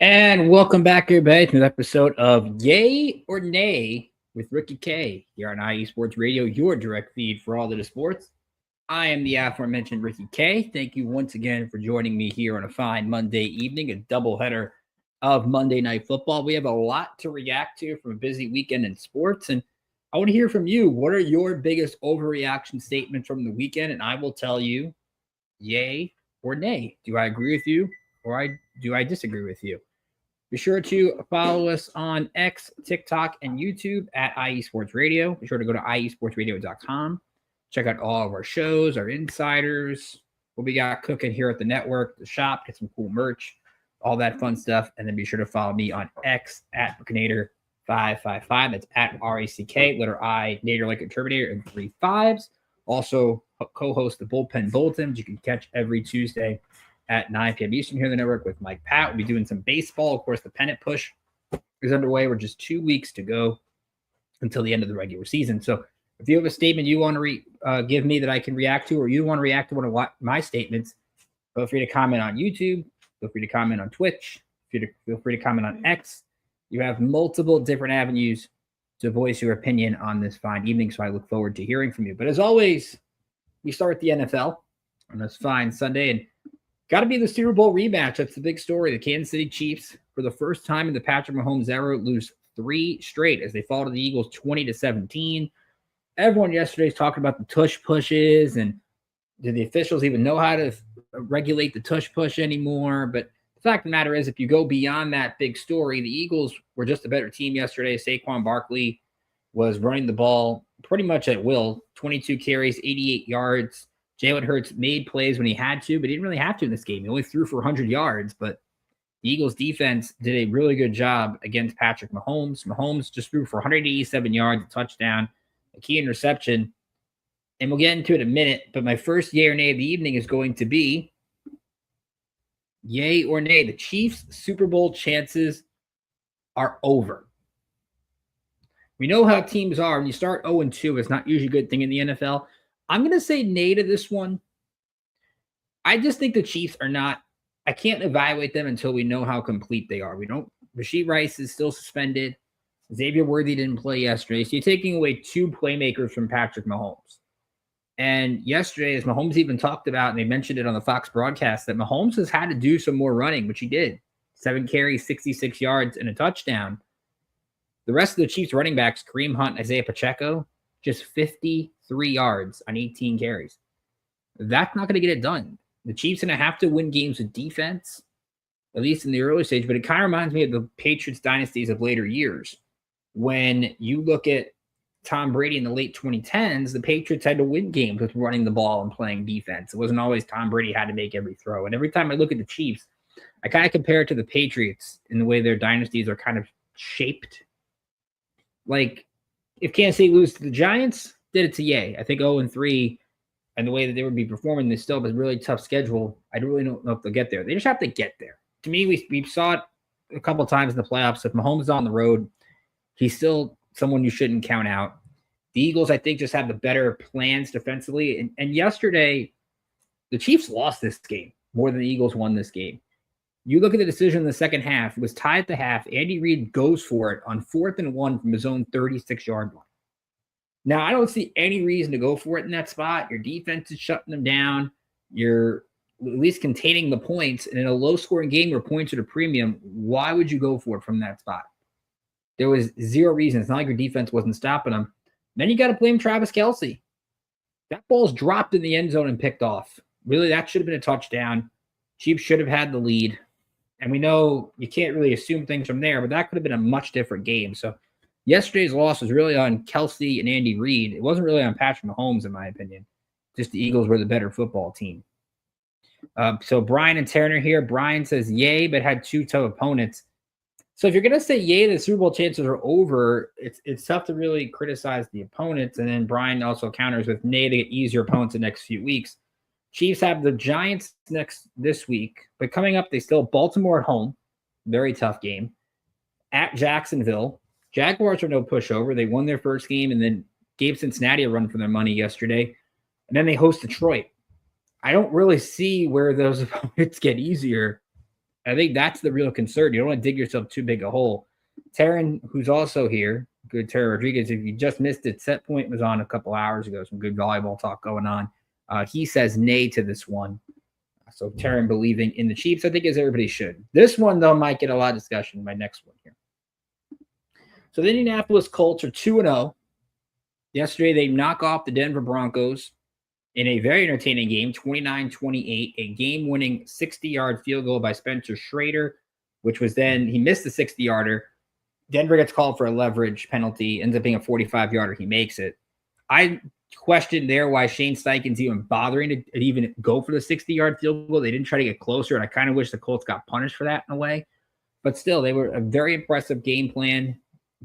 And welcome back, everybody, to another episode of Yay or Nay with Ricky K here on IE Sports Radio, your direct feed for all of the sports. I am the aforementioned Ricky K. Thank you once again for joining me here on a fine Monday evening, a doubleheader of Monday Night Football. We have a lot to react to from a busy weekend in sports, and I want to hear from you. What are your biggest overreaction statements from the weekend? And I will tell you, yay or nay. Do I agree with you, or do I disagree with you? Be sure to follow us on X, TikTok, and YouTube at IE Sports Radio. Be sure to go to iesportsradio.com. Check out all of our shows, our insiders, what we got cooking here at the network, the shop, get some cool merch, all that fun stuff. And then be sure to follow me on X at Buckinator555. That's at RACK, letter I, Nader like a Terminator, and 3 5s. Also, co-host the Bullpen Bulletins. You can catch every Tuesday at 9 p.m. Eastern here on the network with Mike Pat. We'll be doing some baseball. Of course, the pennant push is underway. We're just 2 weeks to go until the end of the regular season. So if you have a statement you want to give me that I can react to, or you want to react to one of my statements, feel free to comment on YouTube. Feel free to comment on Twitch. Feel free to comment on X. You have multiple different avenues to voice your opinion on this fine evening, so I look forward to hearing from you. But as always, we start with the NFL on this fine Sunday, and got to be the Super Bowl rematch. That's the big story. The Kansas City Chiefs, for the first time in the Patrick Mahomes era, lose 3 straight as they fall to the Eagles 20-17. Everyone yesterday is talking about the tush pushes, and do the officials even know how to regulate the tush push anymore? But the fact of the matter is, if you go beyond that big story, the Eagles were just a better team yesterday. Saquon Barkley was running the ball pretty much at will, 22 carries, 88 yards. Jalen Hurts made plays when he had to, but he didn't really have to in this game. He only threw for 100 yards, but the Eagles defense did a really good job against Patrick Mahomes. Mahomes just threw for 187 yards, a touchdown, a key interception, and we'll get into it in a minute, but my first yay or nay of the evening is going to be yay or nay. The Chiefs' Super Bowl chances are over. We know how teams are. When you start 0-2, it's not usually a good thing in the NFL. I'm going to say nay to this one. I just think the Chiefs are not – I can't evaluate them until we know how complete they are. We don't – Rashee Rice is still suspended. Xavier Worthy didn't play yesterday. So you're taking away 2 playmakers from Patrick Mahomes. And yesterday, as Mahomes even talked about, and they mentioned it on the Fox broadcast, that Mahomes has had to do some more running, which he did. 7 carries, 66 yards, and a touchdown. The rest of the Chiefs running backs, Kareem Hunt, Isaiah Pacheco, just 53 yards on 18 carries. That's not going to get it done. The Chiefs are going to have to win games with defense, at least in the early stage, but it kind of reminds me of the Patriots dynasties of later years. When you look at Tom Brady in the late 2010s, the Patriots had to win games with running the ball and playing defense. It wasn't always Tom Brady had to make every throw. And every time I look at the Chiefs, I kind of compare it to the Patriots in the way their dynasties are kind of shaped. Like, if Kansas City loses to the Giants, did it to yay. I think 0-3, and the way that they would be performing, they still have a really tough schedule. I really don't know if they'll get there. They just have to get there. To me, we saw it a couple of times in the playoffs. If Mahomes is on the road, he's still someone you shouldn't count out. The Eagles, I think, just have the better plans defensively. And yesterday, the Chiefs lost this game more than the Eagles won this game. You look at the decision in the second half, it was tied at the half. Andy Reid goes for it on 4th and 1 from his own 36-yard line. Now, I don't see any reason to go for it in that spot. Your defense is shutting them down. You're at least containing the points. And in a low-scoring game where points are at a premium, why would you go for it from that spot? There was zero reason. It's not like your defense wasn't stopping them. Then you got to blame Travis Kelce. That ball's dropped in the end zone and picked off. Really, that should have been a touchdown. Chiefs should have had the lead. And we know you can't really assume things from there, but that could have been a much different game. So yesterday's loss was really on Kelce and Andy Reid. It wasn't really on Patrick Mahomes, in my opinion. Just the Eagles were the better football team. So Brian and Taryn are here. Brian says yay, but had 2 tough opponents. So if you're going to say yay, the Super Bowl chances are over, it's tough to really criticize the opponents. And then Brian also counters with nay, they get easier opponents the next few weeks. Chiefs have the Giants this week, but coming up, they still have Baltimore at home. Very tough game. At Jacksonville. Jaguars are no pushover. They won their first game and then gave Cincinnati a run for their money yesterday. And then they host Detroit. I don't really see where those opponents get easier. I think that's the real concern. You don't want to dig yourself too big a hole. Taryn, who's also here, good Taryn Rodriguez, if you just missed it, Set Point was on a couple hours ago. Some good volleyball talk going on. He says nay to this one. So Taryn believing in the Chiefs, I think, as everybody should. This one, though, might get a lot of discussion. My next one here. So the Indianapolis Colts are 2-0. Yesterday, they knock off the Denver Broncos in a very entertaining game, 29-28, a game-winning 60-yard field goal by Spencer Schrader, which was then, he missed the 60-yarder. Denver gets called for a leverage penalty, ends up being a 45-yarder. He makes it. I questioned there why Shane Steichen's even bothering to even go for the 60-yard field goal. They didn't try to get closer, and I kind of wish the Colts got punished for that in a way. But still, they were a very impressive game plan.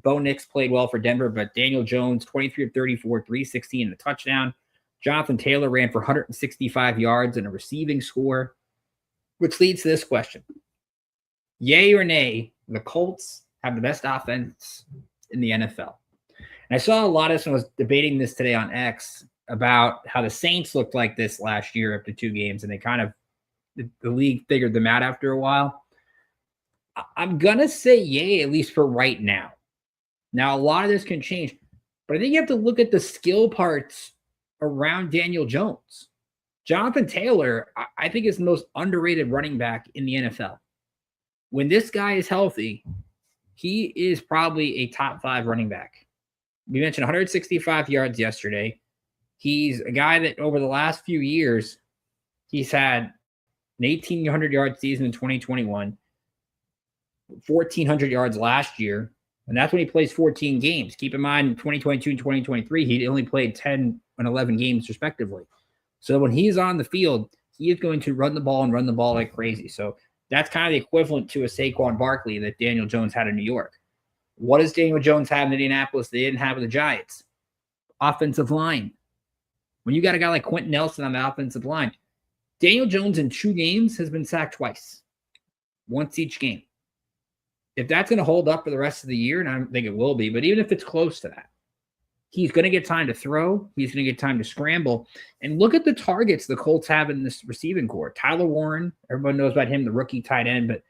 Bo Nix played well for Denver, but Daniel Jones, 23 of 34, 316 and a touchdown. Jonathan Taylor ran for 165 yards and a receiving score, which leads to this question. Yay or nay, the Colts have the best offense in the NFL. And I saw a lot of this when I was debating this today on X about how the Saints looked like this last year after 2 games, and they kind of, the league figured them out after a while. I'm going to say yay, at least for right now. Now, a lot of this can change, but I think you have to look at the skill parts around Daniel Jones. Jonathan Taylor, I think, is the most underrated running back in the NFL. When this guy is healthy, he is probably a top 5 running back. We mentioned 165 yards yesterday. He's a guy that over the last few years, he's had an 1,800-yard season in 2021, 1,400 yards last year, and that's when he plays 14 games. Keep in mind, in 2022 and 2023, he only played 10 and 11 games respectively. So when he's on the field, he is going to run the ball and run the ball like crazy. So that's kind of the equivalent to a Saquon Barkley that Daniel Jones had in New York. What does Daniel Jones have in Indianapolis they didn't have with the Giants? Offensive line. When you got a guy like Quentin Nelson on the offensive line, Daniel Jones in 2 games has been sacked twice, once each game. If that's going to hold up for the rest of the year, and I don't think it will be, but even if it's close to that, he's going to get time to throw. He's going to get time to scramble. And look at the targets the Colts have in this receiving core. Tyler Warren, everyone knows about him, the rookie tight end, but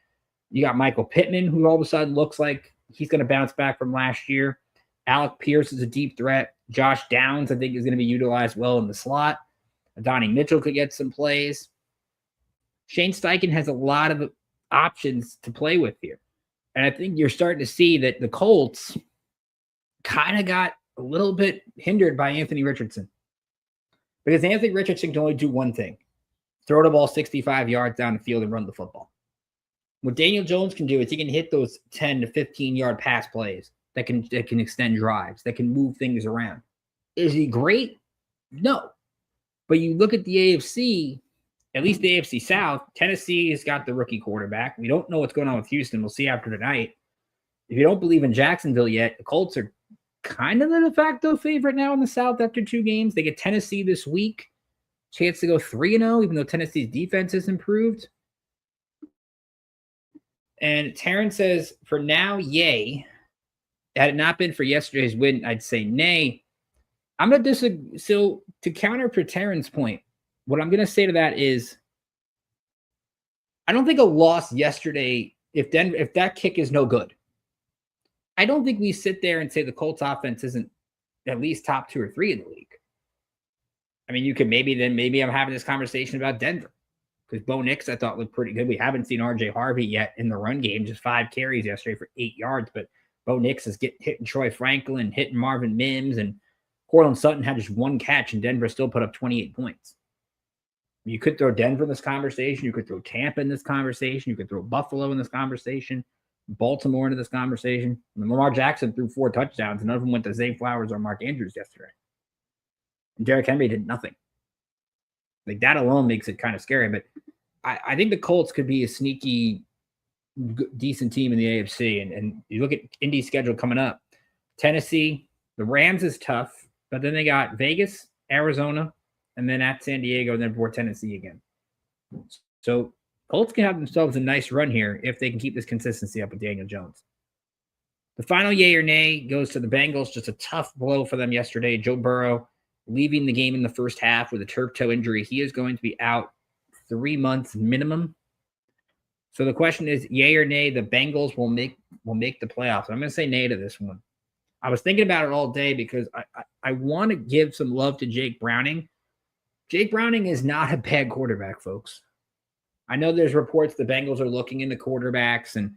you got Michael Pittman, who all of a sudden looks like he's going to bounce back from last year. Alec Pierce is a deep threat. Josh Downs, I think, is going to be utilized well in the slot. Adonai Mitchell could get some plays. Shane Steichen has a lot of options to play with here. And I think you're starting to see that the Colts kind of got a little bit hindered by Anthony Richardson. Because Anthony Richardson can only do one thing. Throw the ball 65 yards down the field and run the football. What Daniel Jones can do is he can hit those 10 to 15-yard pass plays that can extend drives, that can move things around. Is he great? No. But you look at the AFC, at least the AFC South, Tennessee has got the rookie quarterback. We don't know what's going on with Houston. We'll see after tonight. If you don't believe in Jacksonville yet, the Colts are kind of the de facto favorite now in the South after 2 games. They get Tennessee this week. Chance to go 3-0, even though Tennessee's defense has improved. And Taryn says, for now, yay. Had it not been for yesterday's win, I'd say nay. I'm going to disagree. So to counter for Taryn's point, what I'm going to say to that is, I don't think a loss yesterday, if that kick is no good, I don't think we sit there and say the Colts offense isn't at least top 2 or 3 in the league. I mean, you could maybe I'm having this conversation about Denver because Bo Nix I thought looked pretty good. We haven't seen RJ Harvey yet in the run game, just 5 carries yesterday for 8 yards, but Bo Nix is hitting Troy Franklin, hitting Marvin Mims, and Cortland Sutton had just 1 catch, and Denver still put up 28 points. You could throw Denver in this conversation. You could throw Tampa in this conversation. You could throw Buffalo in this conversation, Baltimore into this conversation. And Lamar Jackson threw 4 touchdowns, and none of them went to Zay Flowers or Mark Andrews yesterday. And Derrick Henry did nothing. Like that alone makes it kind of scary. But I think the Colts could be a sneaky, decent team in the AFC. And you look at Indy's schedule coming up. Tennessee, the Rams is tough, but then they got Vegas, Arizona, and then at San Diego, and then before Tennessee again. So Colts can have themselves a nice run here if they can keep this consistency up with Daniel Jones. The final yay or nay goes to the Bengals. Just a tough blow for them yesterday. Joe Burrow leaving the game in the first half with a turf toe injury. He is going to be out 3 months minimum. So the question is, yay or nay, the Bengals will make the playoffs. I'm going to say nay to this one. I was thinking about it all day because I want to give some love to Jake Browning. Jake Browning is not a bad quarterback, folks. I know there's reports the Bengals are looking into quarterbacks, and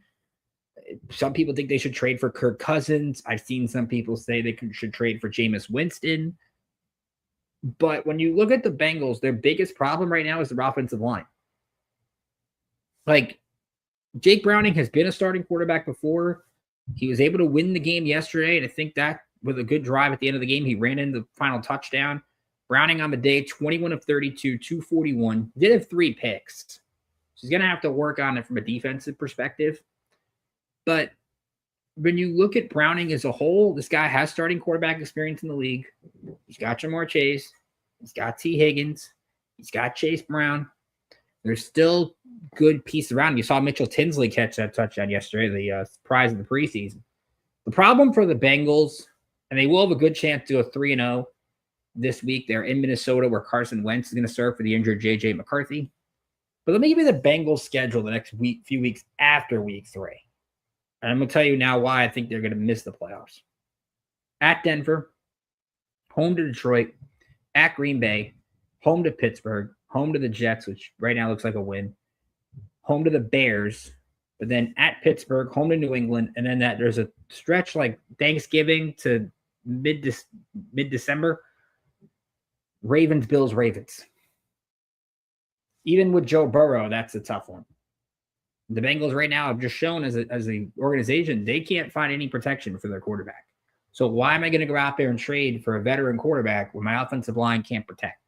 some people think they should trade for Kirk Cousins. I've seen some people say they should trade for Jameis Winston. But when you look at the Bengals, their biggest problem right now is their offensive line. Like, Jake Browning has been a starting quarterback before. He was able to win the game yesterday, and I think that with a good drive at the end of the game, he ran in the final touchdown. Browning on the day, 21 of 32, 241. Did have 3 picks. So he's going to have to work on it from a defensive perspective. But when you look at Browning as a whole, this guy has starting quarterback experience in the league. He's got Jamar Chase. He's got T. Higgins. He's got Chase Brown. There's still good pieces around him. You saw Mitchell Tinsley catch that touchdown yesterday, the surprise of the preseason. The problem for the Bengals, and they will have a good chance to go 3-0 this week. They're in Minnesota where Carson Wentz is going to serve for the injured J.J. McCarthy. But let me give you the Bengals schedule the next few weeks after week 3. And I'm going to tell you now why I think they're going to miss the playoffs. At Denver, home to Detroit, at Green Bay, home to Pittsburgh, home to the Jets, which right now looks like a win, home to the Bears, but then at Pittsburgh, home to New England, and then there's a stretch like Thanksgiving to mid-December, Ravens, Bills, Ravens. Even with Joe Burrow, that's a tough one. The Bengals right now have just shown as an organization, they can't find any protection for their quarterback. So why am I going to go out there and trade for a veteran quarterback when my offensive line can't protect?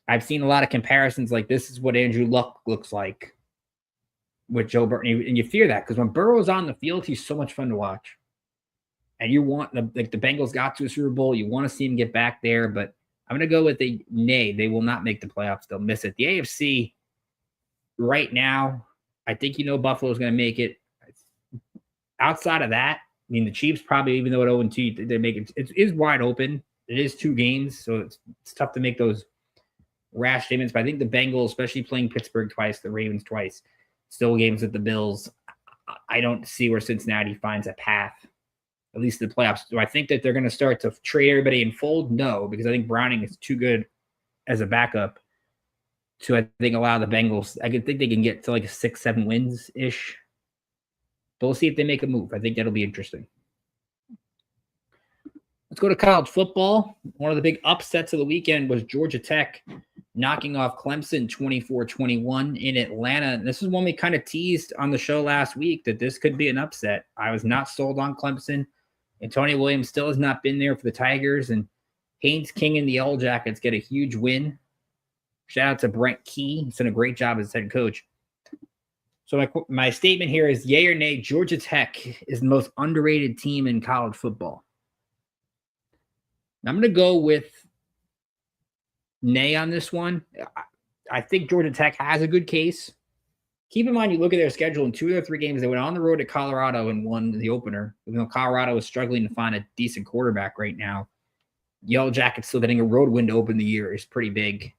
I've seen a lot of comparisons like this is what Andrew Luck looks like with Joe Burrow. And you fear that because when Burrow's on the field, he's so much fun to watch. And you want the Bengals got to a Super Bowl. You want to see him get back there. But I'm going to go with a nay. They will not make the playoffs. They'll miss it. The AFC right now, I think Buffalo's going to make it. Outside of that, I mean, the Chiefs probably, even though at 0-2, they make it. It is wide open. It is 2 games, so it's tough to make those rash statements. But I think the Bengals, especially playing Pittsburgh twice, the Ravens twice, still games with the Bills. I don't see where Cincinnati finds a path, at least the playoffs. Do I think that they're going to start to trade everybody and fold? No, because I think Browning is too good as a backup to, I think, allow the Bengals. I think they can get to like 6-7 wins-ish. But we'll see if they make a move. I think that'll be interesting. Let's go to college football. One of the big upsets of the weekend was Georgia Tech knocking off Clemson 24-21 in Atlanta. And this is one we kind of teased on the show last week that this could be an upset. I was not sold on Clemson. Antonio Williams still has not been there for the Tigers. And Haynes King and the Yellow Jackets get a huge win. Shout out to Brent Key. He's done a great job as head coach. So my statement here is yay or nay, Georgia Tech is the most underrated team in college football. I'm going to go with nay on this one. I think Georgia Tech has a good case. Keep in mind, you look at their schedule in 2 of their 3 games, they went on the road to Colorado and won the opener. Even though Colorado is struggling to find a decent quarterback right now, Yellow Jackets still getting a road win to open the year is pretty big.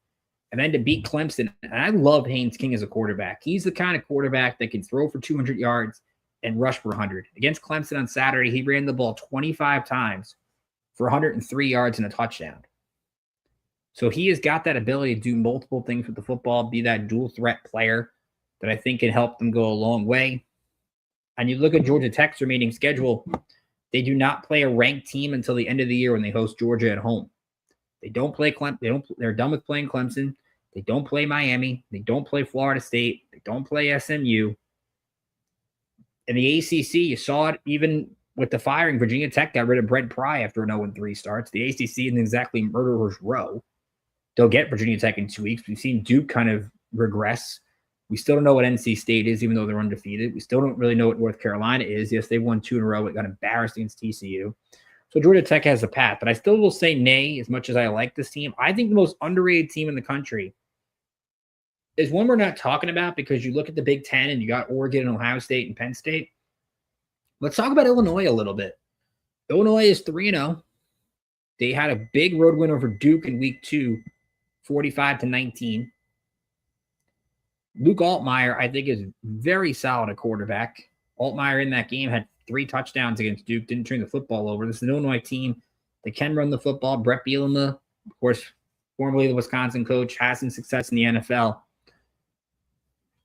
And then to beat Clemson, and I love Haynes King as a quarterback. He's the kind of quarterback that can throw for 200 yards and rush for 100. Against Clemson on Saturday, he ran the ball 25 times for 103 yards and a touchdown. So he has got that ability to do multiple things with the football, be that dual threat player that I think can help them go a long way. And you look at Georgia Tech's remaining schedule, they do not play a ranked team until the end of the year when they host Georgia at home. They don't play Clemson. They're done with playing Clemson. They don't play Miami. They don't play Florida State. They don't play SMU. In the ACC, you saw it even with the firing. Virginia Tech got rid of Brett Pry after an 0-3 starts. The ACC isn't exactly murderer's row. they'll get Virginia Tech in 2 weeks. We've seen Duke kind of regress. We still don't know what NC State is, even though they're undefeated. We still don't really know what North Carolina is. Yes, they won 2 in a row. It got embarrassed against TCU. So Georgia Tech has a path, but I still will say nay as much as I like this team. I think the most underrated team in the country is one we're not talking about because you look at the Big Ten and you got Oregon and Ohio State and Penn State. Let's talk about Illinois a little bit. Illinois is 3-0. They had a big road win over Duke in week 2, 45-19. Luke Altmaier, I think, is very solid at quarterback. Altmaier in that game had 3 touchdowns against Duke, didn't turn the football over. This is an Illinois team that can run the football. Brett Bielema, of course, formerly the Wisconsin coach, has some success in the NFL.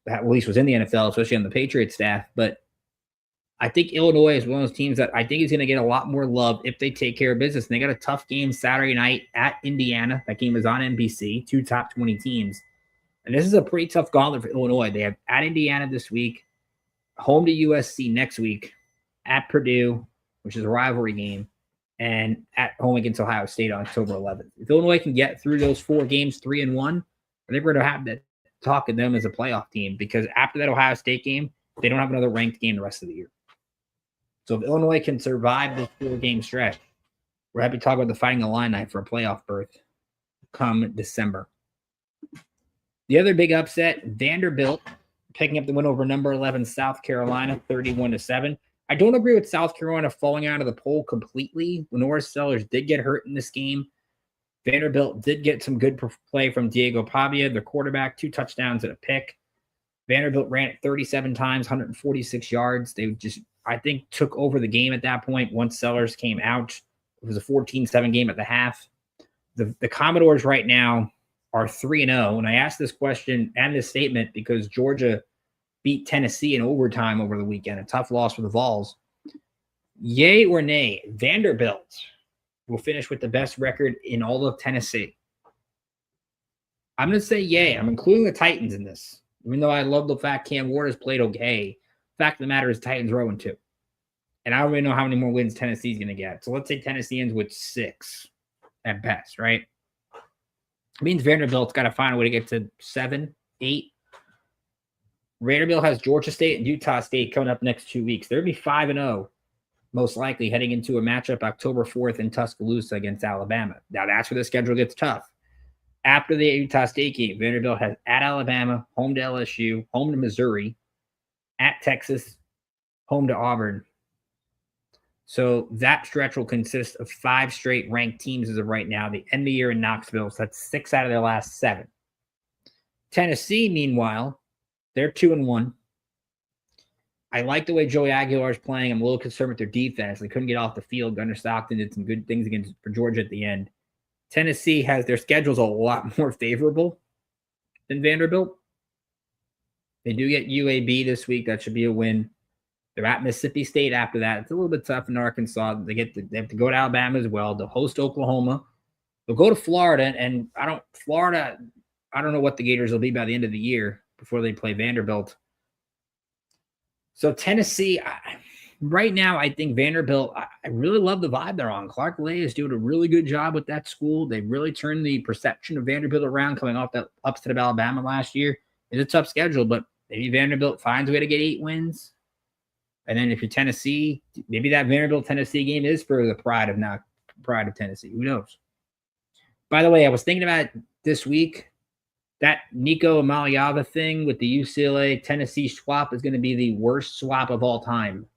That at least was in the NFL, especially on the Patriots staff. But I think Illinois is one of those teams that I think is going to get a lot more love if they take care of business. And they got a tough game Saturday night at Indiana. That game is on NBC, 2 top 20 teams. And this is a pretty tough gauntlet for Illinois. They have at Indiana this week, home to USC next week, at Purdue, which is a rivalry game, and at home against Ohio State on October 11th. If Illinois can get through those 4 games 3-1, I think we're going to have that talk of them as a playoff team because after that Ohio State game, they don't have another ranked game the rest of the year. So if Illinois can survive this 4-game stretch, we're happy to talk about the Fighting Illini for a playoff berth come December. The other big upset, Vanderbilt picking up the win over number 11 South Carolina, 31-7. I don't agree with South Carolina falling out of the poll completely. Norris Sellers did get hurt in this game. Vanderbilt did get some good play from Diego Pavia, the quarterback, 2 touchdowns and a pick. Vanderbilt ran it 37 times, 146 yards. They just, I think, took over the game at that point once Sellers came out. It was a 14-7 game at the half. The Commodores right now are 3-0. And I asked this question and this statement because Georgia beat Tennessee in overtime over the weekend, a tough loss for the Vols. Yay or nay, Vanderbilt will finish with the best record in all of Tennessee. I'm going to say yay. I'm including the Titans in this. Even though I love the fact Cam Ward has played okay, the fact of the matter is Titans are 0-2. And I don't really know how many more wins Tennessee's going to get. So let's say Tennessee ends with 6 at best, right? It means Vanderbilt's got to find a way to get to 7, 8. Vanderbilt has Georgia State and Utah State coming up next 2 weeks. They're going to be 5-0, most likely, heading into a matchup October 4th in Tuscaloosa against Alabama. Now, that's where the schedule gets tough. After the Utah State game, Vanderbilt has at Alabama, home to LSU, home to Missouri, at Texas, home to Auburn. So that stretch will consist of 5 straight ranked teams as of right now. The end of the year in Knoxville, so that's 6 out of their last 7. Tennessee, meanwhile, they're 2-1. I like the way Joey Aguilar is playing. I'm a little concerned with their defense. They couldn't get off the field. Gunnar Stockton did some good things for Georgia at the end. Tennessee has their schedules a lot more favorable than Vanderbilt. They do get UAB this week. That should be a win. They're at Mississippi State after that. It's a little bit tough in Arkansas. They have to go to Alabama as well. They'll host Oklahoma. They'll go to Florida, and I don't know what the Gators will be by the end of the year before they play Vanderbilt. So Tennessee, right now, I think Vanderbilt, I really love the vibe they're on. Clark Lea is doing a really good job with that school. They really turned the perception of Vanderbilt around coming off that upset of Alabama last year. It's a tough schedule, but maybe Vanderbilt finds a way to get 8 wins. And then if you're Tennessee, maybe that Vanderbilt-Tennessee game is for the pride of Tennessee. Who knows? By the way, I was thinking about this week, that Nico Amaliava thing with the UCLA-Tennessee swap is going to be the worst swap of all time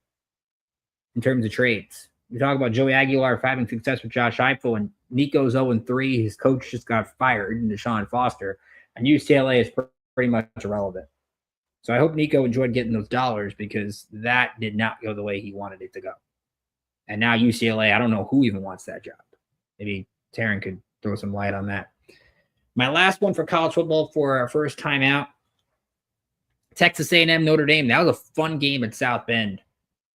in terms of trades. We talk about Joey Aguilar having success with Josh Heupel, and Nico's 0-3. His coach just got fired, Deshaun Foster, and UCLA is pretty much irrelevant. So I hope Nico enjoyed getting those dollars because that did not go the way he wanted it to go. And now UCLA, I don't know who even wants that job. Maybe Taryn could throw some light on that. My last one for college football for our first time out, Texas A&M, Notre Dame. That was a fun game at South Bend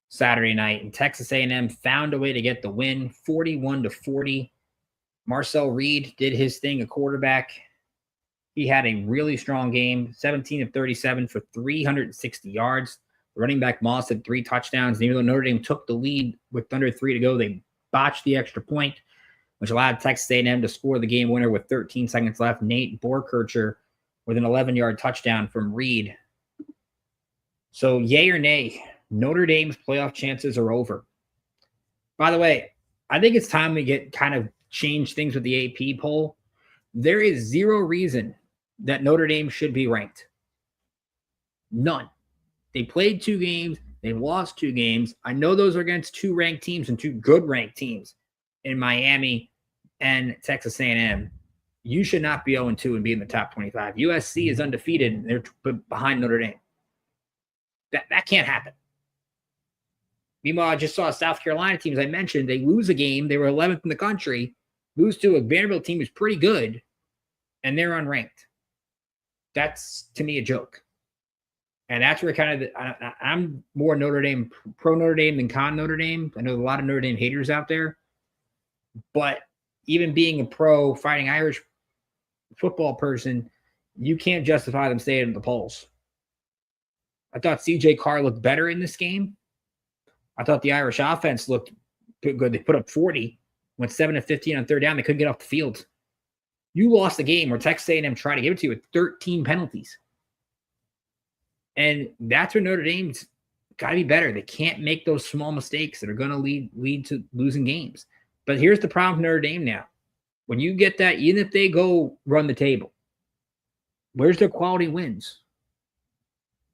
Saturday night, and Texas A&M found a way to get the win, 41-40. Marcel Reed did his thing, a quarterback. He had a really strong game, 17 of 37 for 360 yards. Running back Moss had 3 touchdowns. And even though Notre Dame took the lead with under 3 to go, they botched the extra point. which allowed Texas A&M to score the game winner with 13 seconds left. Nate Borkircher with an 11-yard touchdown from Reed. So yay or nay, Notre Dame's playoff chances are over. By the way, I think it's time we change things with the AP poll. There is zero reason that Notre Dame should be ranked. None. They played 2 games. They lost 2 games. I know those are against 2 ranked teams and 2 good ranked teams in Miami and Texas A&M. You should not be 0-2 and be in the top 25. USC is undefeated, and they're behind Notre Dame. That can't happen. Meanwhile, I just saw South Carolina teams I mentioned. They lose a game. They were 11th in the country, lose to a Vanderbilt team who's pretty good, and they're unranked. That's, to me, a joke. And that's where I'm more Notre Dame, pro Notre Dame than con Notre Dame. I know a lot of Notre Dame haters out there. But even being a pro Fighting Irish football person, you can't justify them staying in the polls. I thought CJ Carr looked better in this game. I thought the Irish offense looked good. They put up 40, went 7 of 15 on third down. They couldn't get off the field. You lost the game where Texas A&M tried to give it to you with 13 penalties. And that's where Notre Dame's got to be better. They can't make those small mistakes that are going to lead to losing games. But here's the problem with Notre Dame now. When you get that, even if they go run the table, where's their quality wins?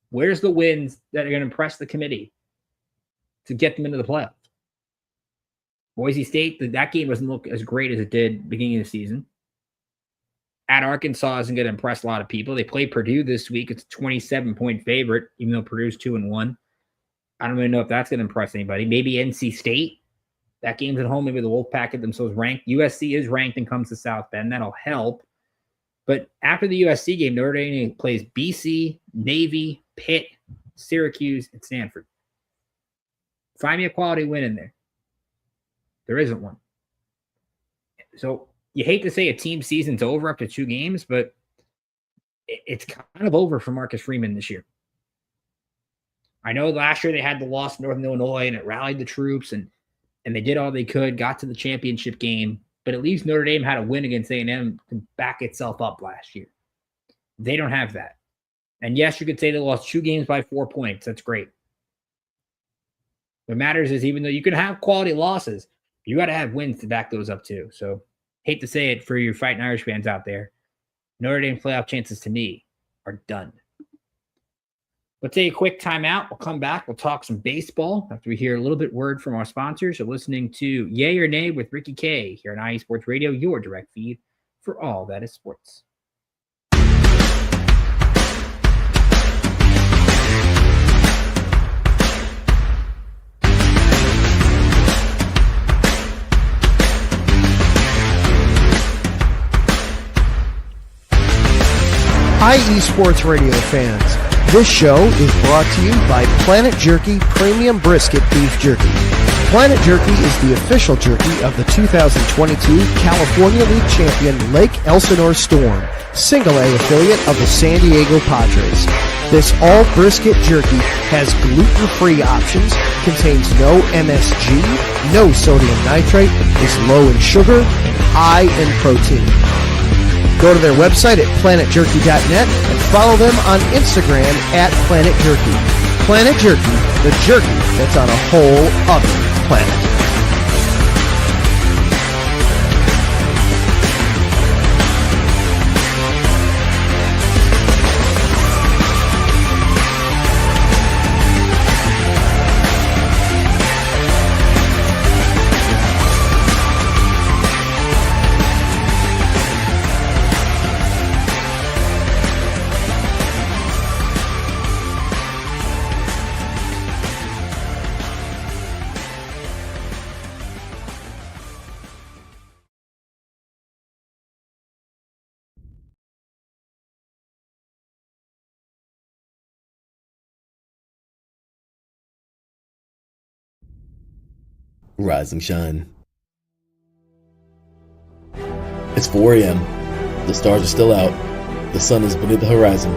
Where's the wins that are going to impress the committee to get them into the playoffs? Boise State, that game doesn't look as great as it did beginning of the season. At Arkansas isn't going to impress a lot of people. They play Purdue this week. It's a 27-point favorite, even though Purdue's 2-1. I don't really know if that's going to impress anybody. Maybe NC State. That game's at home. Maybe the Wolfpack get themselves ranked. USC is ranked and comes to South Bend. That'll help. But after the USC game, Notre Dame plays BC, Navy, Pitt, Syracuse, and Stanford. Find me a quality win in there. There isn't one. So you hate to say a team season's over after 2 games, but it's kind of over for Marcus Freeman this year. I know last year they had the loss to Northern Illinois, and it rallied the troops, and they did all they could, got to the championship game, but at least Notre Dame had a win against A&M to back itself up last year. They don't have that. And yes, you could say they lost 2 games by 4 points. That's great. What matters is even though you can have quality losses, you got to have wins to back those up too. So hate to say it for your Fighting Irish fans out there. Notre Dame playoff chances to me are done. Let's take a quick timeout. We'll come back. We'll talk some baseball after we hear a little bit word from our sponsors. You're listening to Yay or Nay with Ricky K here on IE Sports Radio, your direct feed for all that is sports. IE Sports Radio fans, this show is brought to you by Planet Jerky Premium Brisket Beef Jerky. Planet Jerky is the official jerky of the 2022 California League champion Lake Elsinore Storm, single A affiliate of the San Diego Padres. This all brisket jerky has gluten-free options, contains no MSG, no sodium nitrate, is low in sugar, and high in protein. Go to their website at planetjerky.net and follow them on Instagram at Planet Jerky. Planet Jerky, the jerky that's on a whole other planet. Rise and shine. It's 4 a.m. The stars are still out. The sun is beneath the horizon,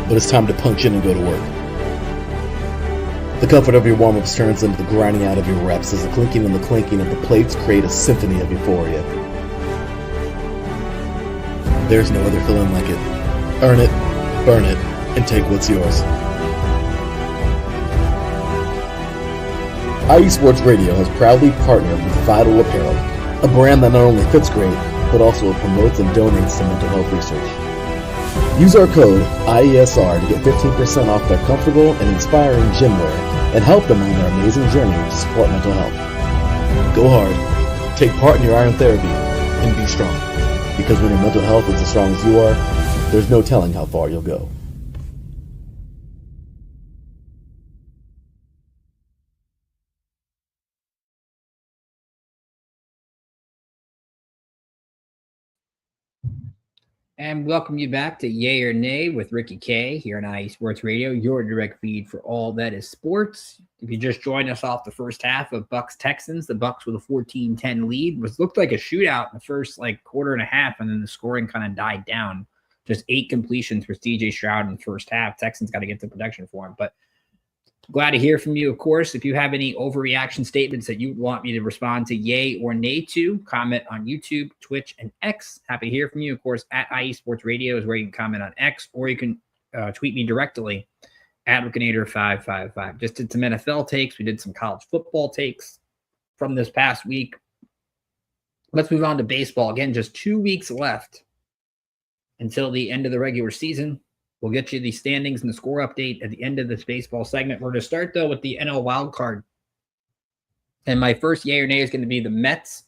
but it's time to punch in and go to work. The comfort of your warm-ups turns into the grinding out of your reps as the clinking and the clinking of the plates create a symphony of euphoria. There's no other feeling like it. Earn it, burn it, and take what's yours. IE Sports Radio has proudly partnered with Vital Apparel, a brand that not only fits great, but also promotes and donates to mental health research. Use our code IESR to get 15% off their comfortable and inspiring gym wear and help them on their amazing journey to support mental health. Go hard, take part in your iron therapy, and be strong. Because when your mental health is as strong as you are, there's no telling how far you'll go. And welcome you back to Yay or Nay with Ricky K here on IE Sports Radio, your direct feed for all that is sports. If you just joined us off the first half of Bucks-Texans, the Bucks with a 14-10 lead, which looked like a shootout in the first quarter and a half, and then the scoring kind of died down. Just 8 completions for C.J. Stroud in the first half. Texans got to get the protection for him, but glad to hear from you, of course. If you have any overreaction statements that you want me to respond to yay or nay to, comment on YouTube, Twitch, and X. Happy to hear from you. Of course, at IE Sports Radio is where you can comment on X, or you can tweet me directly at Ricanator555. Just did some NFL takes. We did some college football takes from this past week. Let's move on to baseball. Again, just 2 weeks left until the end of the regular season. We'll get you the standings and the score update at the end of this baseball segment. We're going to start, though, with the NL wild card. And my first yay or nay is going to be the Mets.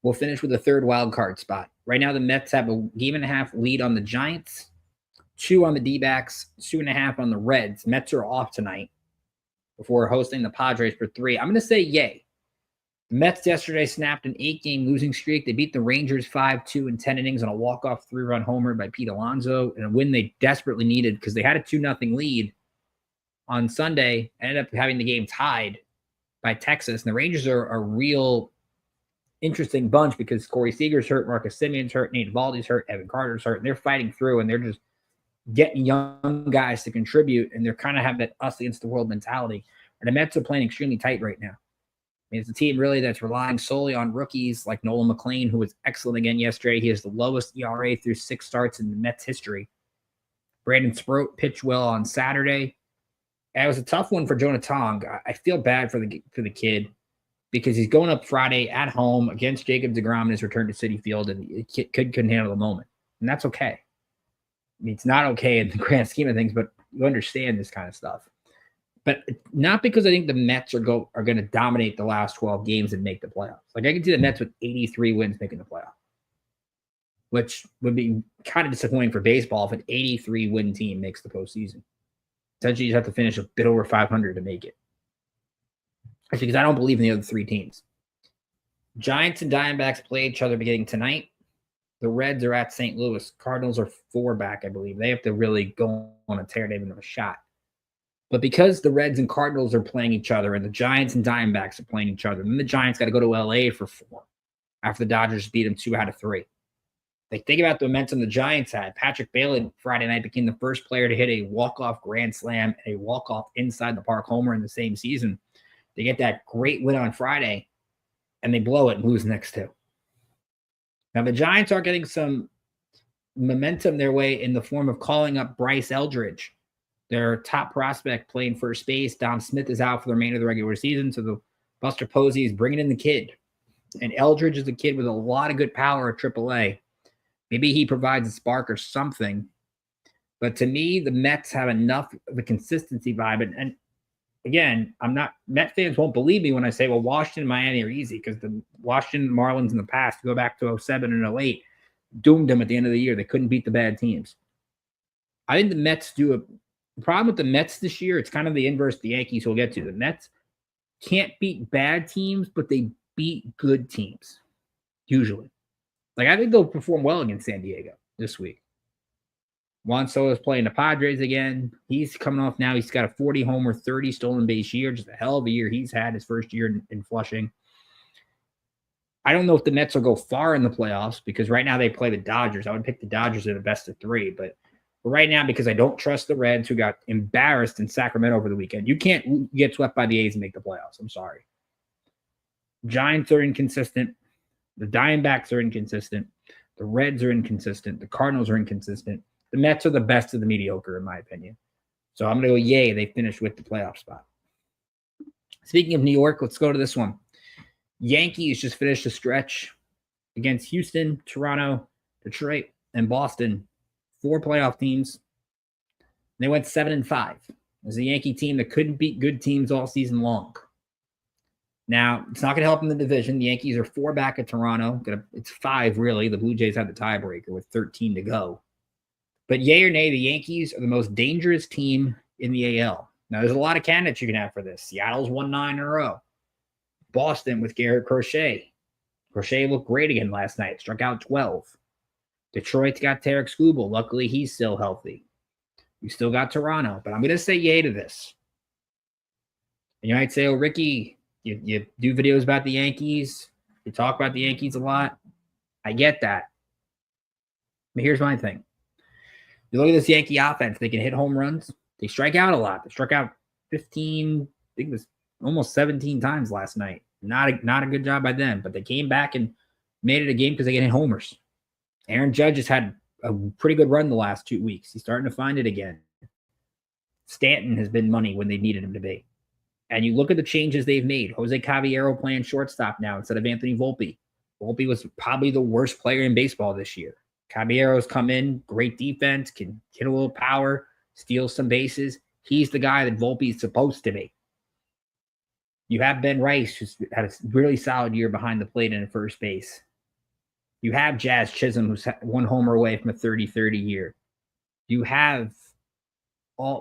We'll finish with the third wild card spot. Right now, the Mets have a 1.5 lead on the Giants, 2 on the D-backs, 2.5 on the Reds. Mets are off tonight before hosting the Padres for 3. I'm going to say yay. The Mets yesterday snapped an 8-game losing streak. They beat the Rangers 5-2 in 10 innings on a walk-off 3-run homer by Pete Alonso, and a win they desperately needed because they had a 2-0 lead on Sunday, ended up having the game tied by Texas. And the Rangers are a real interesting bunch because Corey Seager's hurt, Marcus Simeon's hurt, Nate Eovaldi's hurt, Evan Carter's hurt, and they're fighting through, and they're just getting young guys to contribute, and they're kind of have that us against the world mentality. And the Mets are playing extremely tight right now. It's a team really that's relying solely on rookies like Nolan McLean, who was excellent again yesterday. He has the lowest ERA through 6 starts in the Mets history. Brandon Sproat pitched well on Saturday. And it was a tough one for Jonah Tong. I feel bad for the kid because he's going up Friday at home against Jacob deGrom in his return to Citi Field, and the kid couldn't handle the moment. And that's okay. I mean, it's not okay in the grand scheme of things, but you understand this kind of stuff. But not because I think the Mets are going to dominate the last 12 games and make the playoffs. I can see the Mets with 83 wins making the playoffs, which would be kind of disappointing for baseball if an 83-win team makes the postseason. Essentially, you have to finish a bit over 500 to make it. Actually, because I don't believe in the other 3 teams. Giants and Diamondbacks play each other beginning tonight. The Reds are at St. Louis. Cardinals are 4 back, I believe. They have to really go on a tear to even have a shot. But because the Reds and Cardinals are playing each other and the Giants and Diamondbacks are playing each other, then the Giants got to go to L.A. for 4 after the Dodgers beat them 2 out of 3. Think about the momentum the Giants had. Patrick Bailey Friday night became the first player to hit a walk-off grand slam and a walk-off inside the park homer in the same season. They get that great win on Friday, and they blow it and lose the next 2. Now, the Giants are getting some momentum their way in the form of calling up Bryce Eldridge, their top prospect playing first base. Dom Smith is out for the remainder of the regular season, so the Buster Posey is bringing in the kid. And Eldridge is a kid with a lot of good power at AAA. Maybe he provides a spark or something. But to me, the Mets have enough of a consistency vibe. And again, Met fans won't believe me when I say, well, Washington and Miami are easy because the Washington Marlins in the past, go back to 07 and 08, doomed them at the end of the year. They couldn't beat the bad teams. I think the Mets do the problem with the Mets this year, it's kind of the inverse of the Yankees we'll get to. The Mets can't beat bad teams, but they beat good teams, usually. I think they'll perform well against San Diego this week. Juan Soto's playing the Padres again. He's coming off now. He's got a 40-homer, 30 stolen base year. Just a hell of a year he's had his first year in Flushing. I don't know if the Mets will go far in the playoffs because right now they play the Dodgers. I would pick the Dodgers in a best of 3, but right now, because I don't trust the Reds, who got embarrassed in Sacramento over the weekend. You can't get swept by the A's and make the playoffs. I'm sorry. Giants are inconsistent. The Diamondbacks are inconsistent. The Reds are inconsistent. The Cardinals are inconsistent. The Mets are the best of the mediocre, in my opinion. So I'm going to go yay. They finished with the playoff spot. Speaking of New York, let's go to this one. Yankees just finished a stretch against Houston, Toronto, Detroit, and Boston. 4 playoff teams. They went 7-5. It was a Yankee team that couldn't beat good teams all season long. Now, it's not going to help in the division. The Yankees are 4 back at Toronto. It's 5, really. The Blue Jays have the tiebreaker with 13 to go. But yay or nay, the Yankees are the most dangerous team in the AL. Now, there's a lot of candidates you can have for this. Seattle's won 9 in a row. Boston with Garrett Crochet. Crochet looked great again last night. Struck out 12. Detroit's got Tarek Skubal. Luckily, he's still healthy. You still got Toronto. But I'm going to say yay to this. And you might say, oh, Ricky, you do videos about the Yankees. You talk about the Yankees a lot. I get that. But here's my thing. You look at this Yankee offense. They can hit home runs. They strike out a lot. They struck out 15, I think it was almost 17 times last night. Not a good job by them. But they came back and made it a game because they can hit homers. Aaron Judge has had a pretty good run the last 2 weeks. He's starting to find it again. Stanton has been money when they needed him to be. And you look at the changes they've made. Jose Caballero playing shortstop now instead of Anthony Volpe. Volpe was probably the worst player in baseball this year. Caballero's come in, great defense, can hit a little power, steal some bases. He's the guy that Volpe is supposed to be. You have Ben Rice, who's had a really solid year behind the plate in first base. You have Jazz Chisholm, who's 1 homer away from a 30-30 year. You have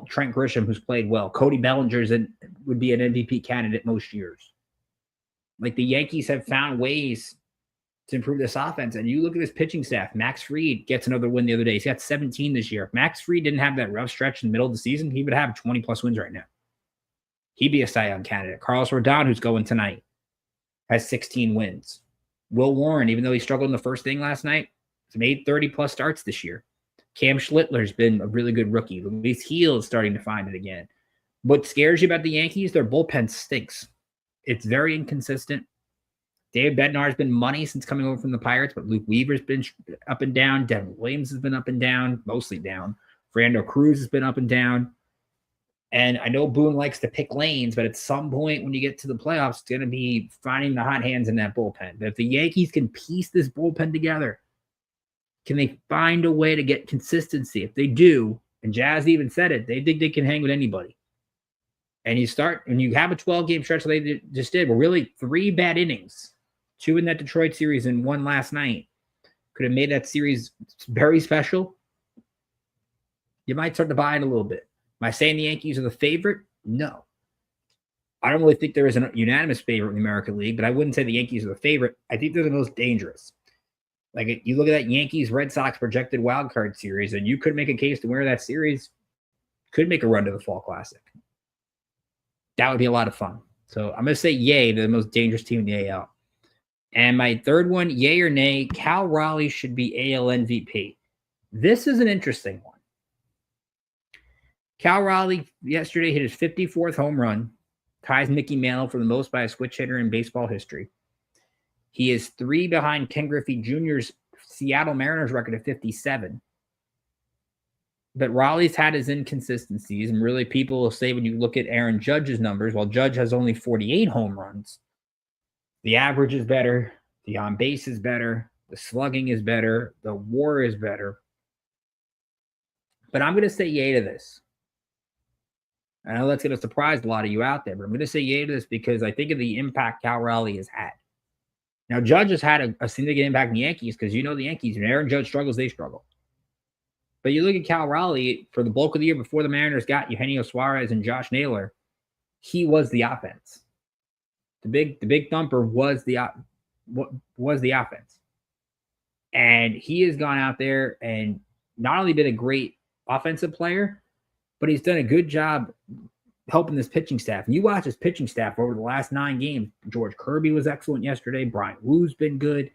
Trent Grisham, who's played well. Cody Bellinger would be an MVP candidate most years. Like, the Yankees have found ways to improve this offense. And you look at this pitching staff. Max Fried gets another win the other day. He's got 17 this year. If Max Fried didn't have that rough stretch in the middle of the season, he would have 20-plus wins right now. He'd be a Cy Young candidate. Carlos Rodon, who's going tonight, has 16 wins. Will Warren, even though he struggled in the first inning last night, has made 30-plus starts this year. Cam Schlittler's been a really good rookie. Luis Gil is starting to find it again. What scares you about the Yankees? Their bullpen stinks. It's very inconsistent. David Bednar's been money since coming over from the Pirates, but Luke Weaver's been up and down. Devin Williams has been up and down, mostly down. Fernando Cruz has been up and down. And I know Boone likes to pick lanes, but at some point when you get to the playoffs, it's going to be finding the hot hands in that bullpen. But if the Yankees can piece this bullpen together, can they find a way to get consistency? If they do, and Jazz even said it, they think they can hang with anybody. And you have a 12-game stretch like they just did, where really 3 bad innings, 2 in that Detroit series and 1 last night, could have made that series very special. You might start to buy it a little bit. Am I saying the Yankees are the favorite? No. I don't really think there is a unanimous favorite in the American League, but I wouldn't say the Yankees are the favorite. I think they're the most dangerous. Like, you look at that Yankees-Red Sox projected wild card series, and you could make a case to where that series could make a run to the Fall Classic. That would be a lot of fun. So I'm going to say yay, they're the most dangerous team in the AL. And my third one, yay or nay, Cal Raleigh should be AL MVP. This is an interesting one. Cal Raleigh yesterday hit his 54th home run, ties Mickey Mantle for the most by a switch hitter in baseball history. He is 3 behind Ken Griffey Jr.'s Seattle Mariners record of 57. But Raleigh's had his inconsistencies, and really people will say when you look at Aaron Judge's numbers, while Judge has only 48 home runs, the average is better, the on-base is better, the slugging is better, the WAR is better. But I'm going to say yay to this. I know that's going to surprise a lot of you out there, but I'm going to say yay to this because I think of the impact Cal Raleigh has had. Now, Judge has had a significant impact in the Yankees because you know the Yankees, when Aaron Judge struggles, they struggle. But you look at Cal Raleigh, for the bulk of the year before the Mariners got Eugenio Suarez and Josh Naylor, he was the offense. The big thumper was the offense. And he has gone out there and not only been a great offensive player, but he's done a good job helping this pitching staff. And you watch his pitching staff over the last 9 games. George Kirby was excellent yesterday. Brian Wu's been good.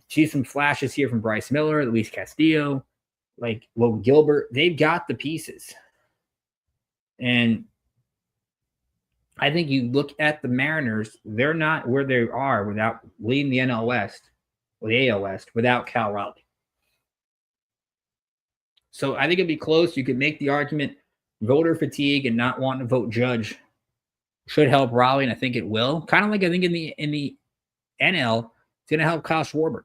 See some flashes here from Bryce Miller, Luis Castillo, like Logan Gilbert. They've got the pieces. And I think you look at the Mariners, they're not where they are without leading the NL West the AL West without Cal Raleigh. So I think it'd be close. You could make the argument voter fatigue and not wanting to vote Judge should help Raleigh, and I think it will. Kind of like I think in the NL, it's going to help Kyle Schwarber.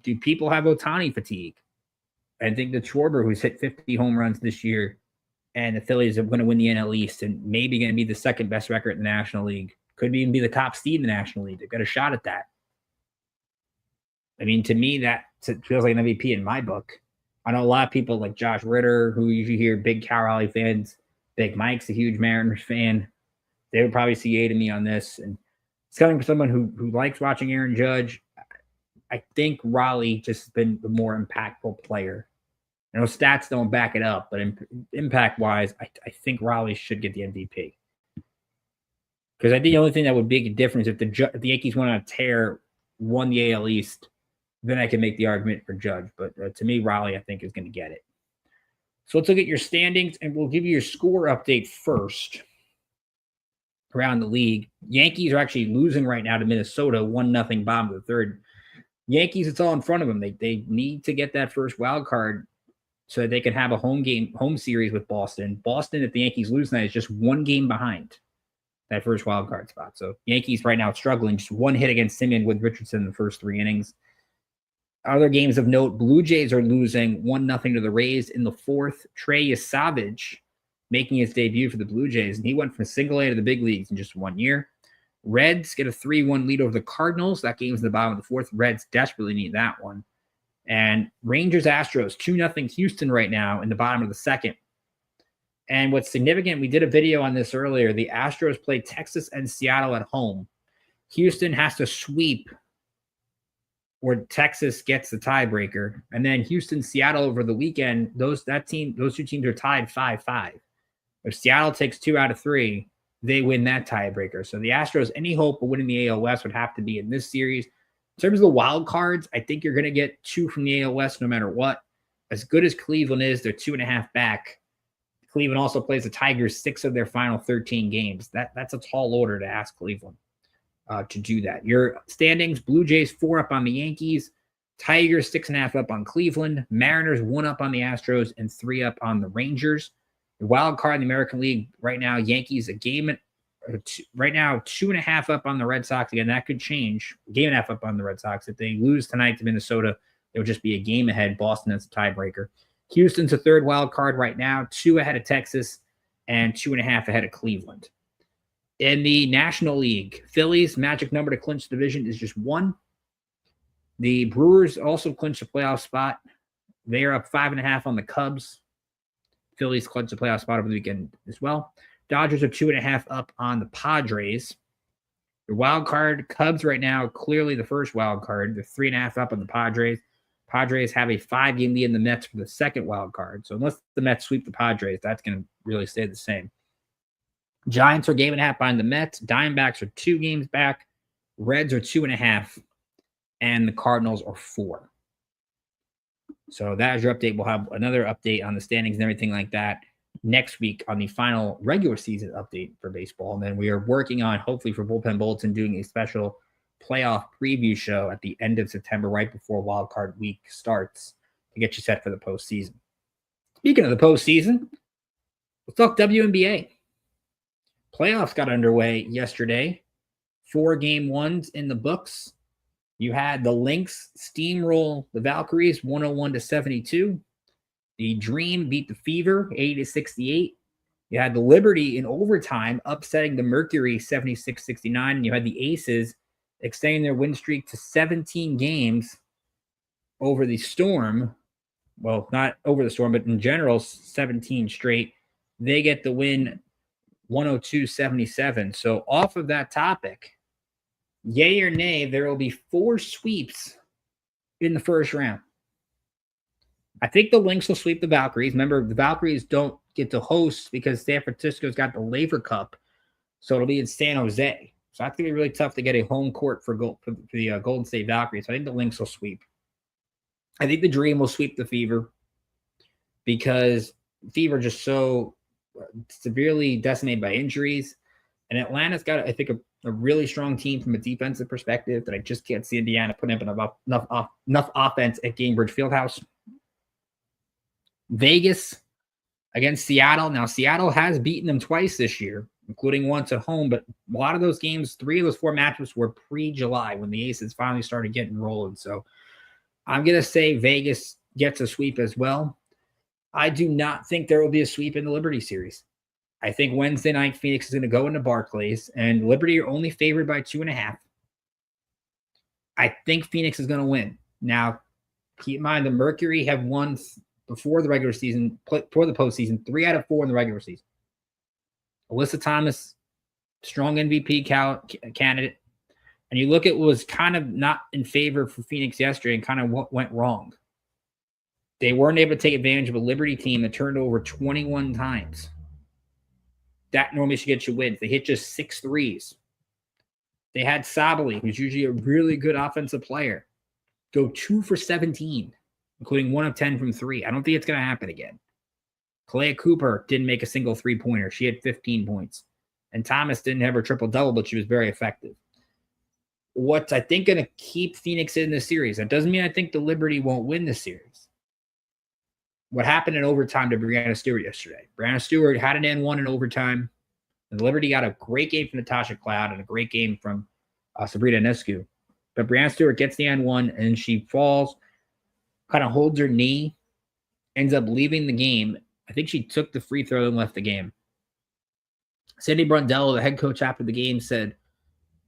Do people have Ohtani fatigue? I think that Schwarber, who's hit 50 home runs this year, and the Phillies are going to win the NL East and maybe going to be the second best record in the National League. Could even be the top seed in the National League. They've got a shot at that. I mean, to me, that feels like an MVP in my book. I know a lot of people like Josh Ritter, who usually hear big Cal Raleigh fans. Big Mike's a huge Mariners fan. They would probably see A to me on this. And it's coming from someone who likes watching Aaron Judge. I think Raleigh just has been the more impactful player. I know stats don't back it up, but impact-wise, I think Raleigh should get the MVP. Because I think the only thing that would make a difference if the Yankees went on a tear, won the AL East, then I can make the argument for Judge. But to me, Raleigh, I think, is going to get it. So let's look at your standings, and we'll give you your score update first around the league. Yankees are actually losing right now to Minnesota, 1-0 bottom of the third. Yankees, it's all in front of them. They need to get that first wild card so that they can have a home series with Boston. Boston, if the Yankees lose tonight, is just one game behind that first wild card spot. So Yankees right now struggling. Just one hit against Simeon with Richardson in the first 3 innings. Other games of note, Blue Jays are losing 1-0 to the Rays in the fourth. Trey Savage making his debut for the Blue Jays, and he went from single A to the big leagues in just 1 year. Reds get a 3-1 lead over the Cardinals. That game's in the bottom of the fourth. Reds desperately need that one. And Rangers-Astros, 2-0 Houston right now in the bottom of the second. And what's significant, we did a video on this earlier. The Astros play Texas and Seattle at home. Houston has to sweep or Texas gets the tiebreaker. And then Houston-Seattle over the weekend, those two teams are tied 5-5. If Seattle takes 2 out of 3, they win that tiebreaker. So the Astros, any hope of winning the AL West would have to be in this series. In terms of the wild cards, I think you're going to get 2 from the AL West no matter what. As good as Cleveland is, they're 2.5 back. Cleveland also plays the Tigers 6 of their final 13 games. That's a tall order to ask Cleveland to do that. Your standings, Blue Jays 4 up on the Yankees, Tigers 6.5 up on Cleveland, Mariners 1 up on the Astros, and 3 up on the Rangers. The wild card in the American League right now, Yankees a game right now 2.5 up on the Red Sox. Again, that could change. 1.5 up on the Red Sox. If they lose tonight to Minnesota, it would just be a game ahead. Boston is a tiebreaker. Houston's a third wild card right now, 2 ahead of Texas and 2.5 ahead of Cleveland. In the National League, Phillies' magic number to clinch the division is just 1. The Brewers also clinched a playoff spot. They are up 5.5 on the Cubs. Phillies clinched a playoff spot over the weekend as well. Dodgers are 2.5 up on the Padres. The wild card, Cubs right now, clearly the first wild card. They're 3.5 up on the Padres. Padres have a 5-game lead in the Mets for the second wild card. So unless the Mets sweep the Padres, that's going to really stay the same. Giants are 1.5 behind the Mets. Diamondbacks are 2 games back. Reds are 2.5. And the Cardinals are 4. So that is your update. We'll have another update on the standings and everything like that next week on the final regular season update for baseball. And then we are working on, hopefully for Bullpen Bulletin, doing a special playoff preview show at the end of September, right before Wild Card Week starts, to get you set for the postseason. Speaking of the postseason, let's talk WNBA. Playoffs got underway yesterday. 4 game ones in the books. You had the Lynx steamroll the Valkyries 101-72. The Dream beat the Fever 80-68. You had the Liberty in overtime upsetting the Mercury 76-69. And you had the Aces extending their win streak to 17 games over the Storm. Well, not over the Storm, but in general, 17 straight. They get the win 102-77. So off of that topic, yay or nay, there will be 4 sweeps in the first round. I think the Lynx will sweep the Valkyries. Remember, the Valkyries don't get to host because San Francisco's got the Laver Cup, so it'll be in San Jose. So that's going to be really tough to get a home court for the Golden State Valkyries. So I think the Lynx will sweep. I think the Dream will sweep the Fever because Fever just so severely decimated by injuries. And Atlanta's got, I think, a a really strong team from a defensive perspective that I just can't see Indiana putting up enough offense at Gainbridge Fieldhouse. Vegas against Seattle. Now, Seattle has beaten them twice this year, including once at home, but a lot of those games, 3 of those 4 matchups were pre-July when the Aces finally started getting rolling. So I'm going to say Vegas gets a sweep as well. I do not think there will be a sweep in the Liberty series. I think Wednesday night Phoenix is going to go into Barclays, and Liberty are only favored by 2.5. I think Phoenix is going to win. Now, keep in mind the Mercury have won before the regular season, for the postseason, 3 out of 4 in the regular season. Alyssa Thomas, strong MVP candidate. And you look at what was kind of not in favor for Phoenix yesterday and kind of what went wrong. They weren't able to take advantage of a Liberty team that turned over 21 times. That normally should get you wins. They hit just 6 threes. They had Sabali, who's usually a really good offensive player, go 2 for 17, including 1 of 10 from 3. I don't think it's going to happen again. Kalea Cooper didn't make a single 3-pointer. She had 15 points. And Thomas didn't have her triple-double, but she was very effective. What's, I think, going to keep Phoenix in this series, that doesn't mean I think the Liberty won't win this series. What happened in overtime to Brianna Stewart yesterday? Brianna Stewart had an N1 in overtime. And the Liberty got a great game from Natasha Cloud and a great game from Sabrina Ionescu. But Brianna Stewart gets the N1, and she falls, kind of holds her knee, ends up leaving the game. I think she took the free throw and left the game. Cindy Brundello, the head coach after the game, said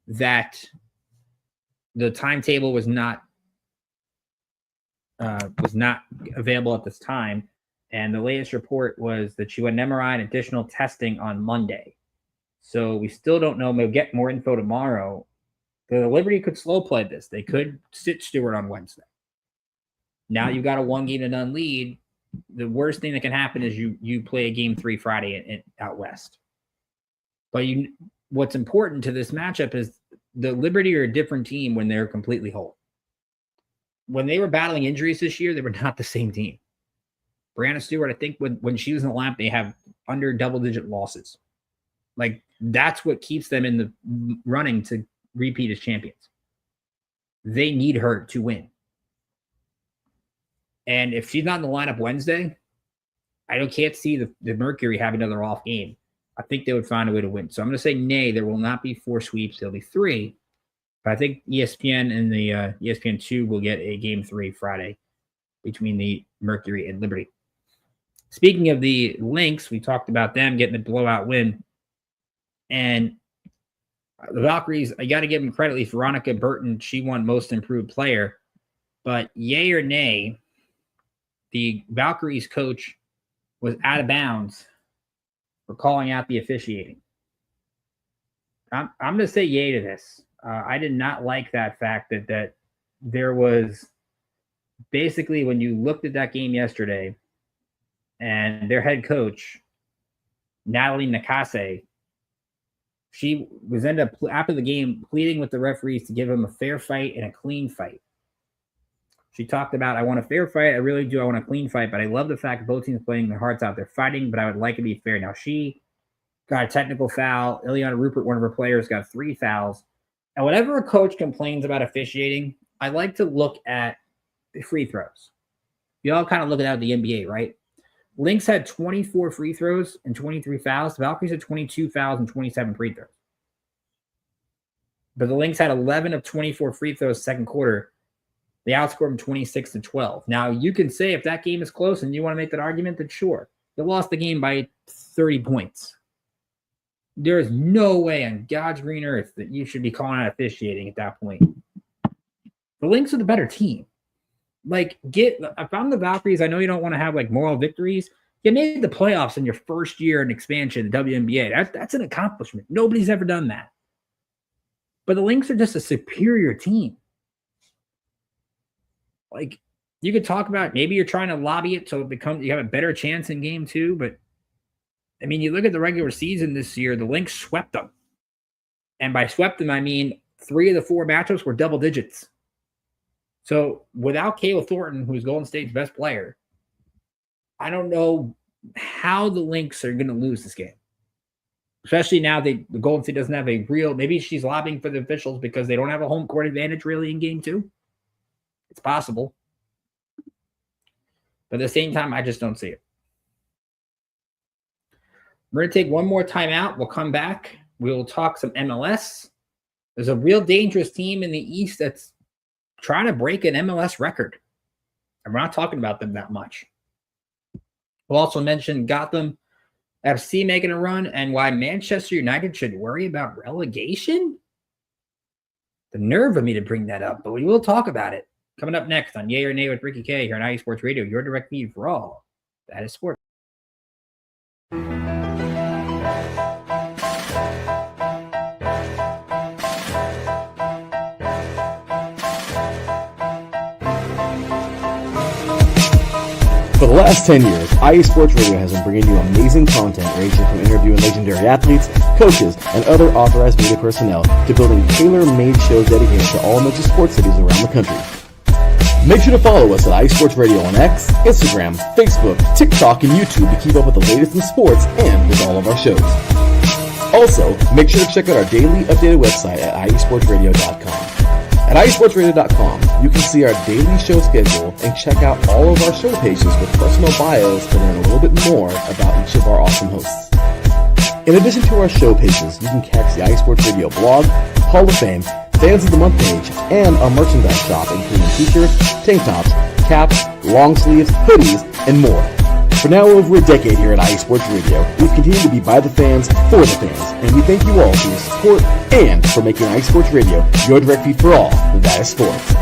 that the timetable was not available at this time, and the latest report was that she went an MRI and additional testing on Monday. So we still don't know. We'll get more info tomorrow. The Liberty could slow play this. They could sit Stewart on Wednesday. Now you've got a 1-0 lead. The worst thing that can happen is you play a game 3 Friday out west. But what's important to this matchup is the Liberty are a different team when they're completely whole. When they were battling injuries this year, they were not the same team. Brianna Stewart, I think when she was in the lineup, they have under double-digit losses. Like, that's what keeps them in the running to repeat as champions. They need her to win. And if she's not in the lineup Wednesday, can't see the Mercury have another off game. I think they would find a way to win. So I'm going to say nay, there will not be 4 sweeps. There'll be 3. But I think ESPN and the ESPN2 will get a game 3 Friday between the Mercury and Liberty. Speaking of the Lynx, we talked about them getting the blowout win. And the Valkyries, I got to give them credit. At least Veronica Burton, she won most improved player. But yay or nay, the Valkyries coach was out of bounds for calling out the officiating. I'm going to say yay to this. I did not like that fact that there was basically, when you looked at that game yesterday, and their head coach, Natalie Nakase, she was ended up after the game pleading with the referees to give them a fair fight and a clean fight. She talked about, I want a fair fight. I really do. I want a clean fight, but I love the fact that both teams are playing their hearts out. They're fighting, but I would like it to be fair. Now, she got a technical foul. Ileana Rupert, one of her players, got 3 fouls. And whenever a coach complains about officiating, I like to look at the free throws. You all kind of look at that with the NBA, right? Lynx had 24 free throws and 23 fouls. The Valkyries had 22 fouls and 27 free throws. But the Lynx had 11 of 24 free throws second quarter. They outscored them 26-12. Now, you can say if that game is close and you want to make that argument, then sure. They lost the game by 30 points. There is no way on God's green earth that you should be calling out officiating at that point. The Lynx are the better team. Like, if I'm the Valkyries, I know you don't want to have like moral victories. You made the playoffs in your first year in expansion in WNBA. That's an accomplishment. Nobody's ever done that. But the Lynx are just a superior team. Like, you could talk about maybe you're trying to lobby it so you have a better chance in game 2, but I mean, you look at the regular season this year, the Lynx swept them. And by swept them, I mean 3 of the 4 matchups were double digits. So without Kayla Thornton, who's Golden State's best player, I don't know how the Lynx are going to lose this game. Especially now the Golden State doesn't have a real, maybe she's lobbying for the officials because they don't have a home court advantage really in game 2. It's possible. But at the same time, I just don't see it. We're going to take one more time out. We'll come back. We'll talk some MLS. There's a real dangerous team in the East that's trying to break an MLS record. And we're not talking about them that much. We'll also mention Gotham FC making a run and why Manchester United should worry about relegation. The nerve of me to bring that up, but we will talk about it. Coming up next on Yay or Nay with Ricky K here on IE Sports Radio, your direct feed for all that is sports. For the last 10 years, IE Sports Radio has been bringing you amazing content ranging from interviewing legendary athletes, coaches, and other authorized media personnel to building tailor-made shows dedicated to all major sports cities around the country. Make sure to follow us at IE Sports Radio on X, Instagram, Facebook, TikTok, and YouTube to keep up with the latest in sports and with all of our shows. Also, make sure to check out our daily updated website at iesportsradio.com. At iesportsradio.com, you can see our daily show schedule and check out all of our show pages with personal bios to learn a little bit more about each of our awesome hosts. In addition to our show pages, you can catch the IE Sports Radio blog, Hall of Fame, Fans of the Month page, and our merchandise shop including t-shirts, tank tops, caps, long sleeves, hoodies, and more. For now over a decade here at IE Sports Radio, we've continued to be by the fans, for the fans, and we thank you all for your support and for making IE Sports Radio your direct feed for all that is sports.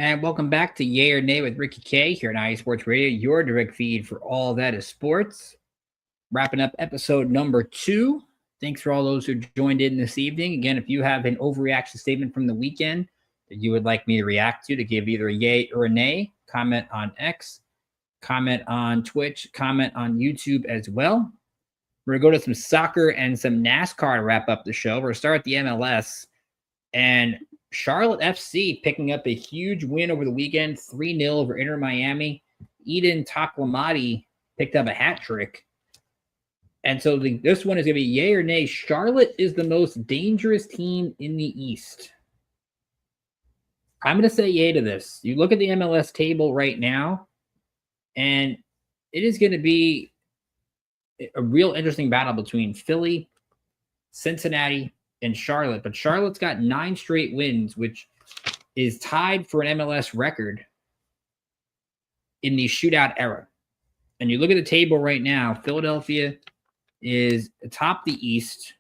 And welcome back to Yay or Nay with Ricky K here on IE Sports Radio, your direct feed for all that is sports. Wrapping up episode number 2. Thanks for all those who joined in this evening. Again, if you have an overreaction statement from the weekend that you would like me to react to give either a yay or a nay, comment on X, comment on Twitch, comment on YouTube as well. We're going to go to some soccer and some NASCAR to wrap up the show. We're going to start at the MLS. And Charlotte FC picking up a huge win over the weekend, 3-0 over Inter Miami. Eden Taklamati picked up a hat trick. And so this one is going to be yay or nay. Charlotte is the most dangerous team in the East. I'm going to say yay to this. You look at the MLS table right now, and it is going to be a real interesting battle between Philly, Cincinnati, and Charlotte. But Charlotte's got 9 straight wins, which is tied for an MLS record in the shootout era. And you look at the table right now, Philadelphia is atop the East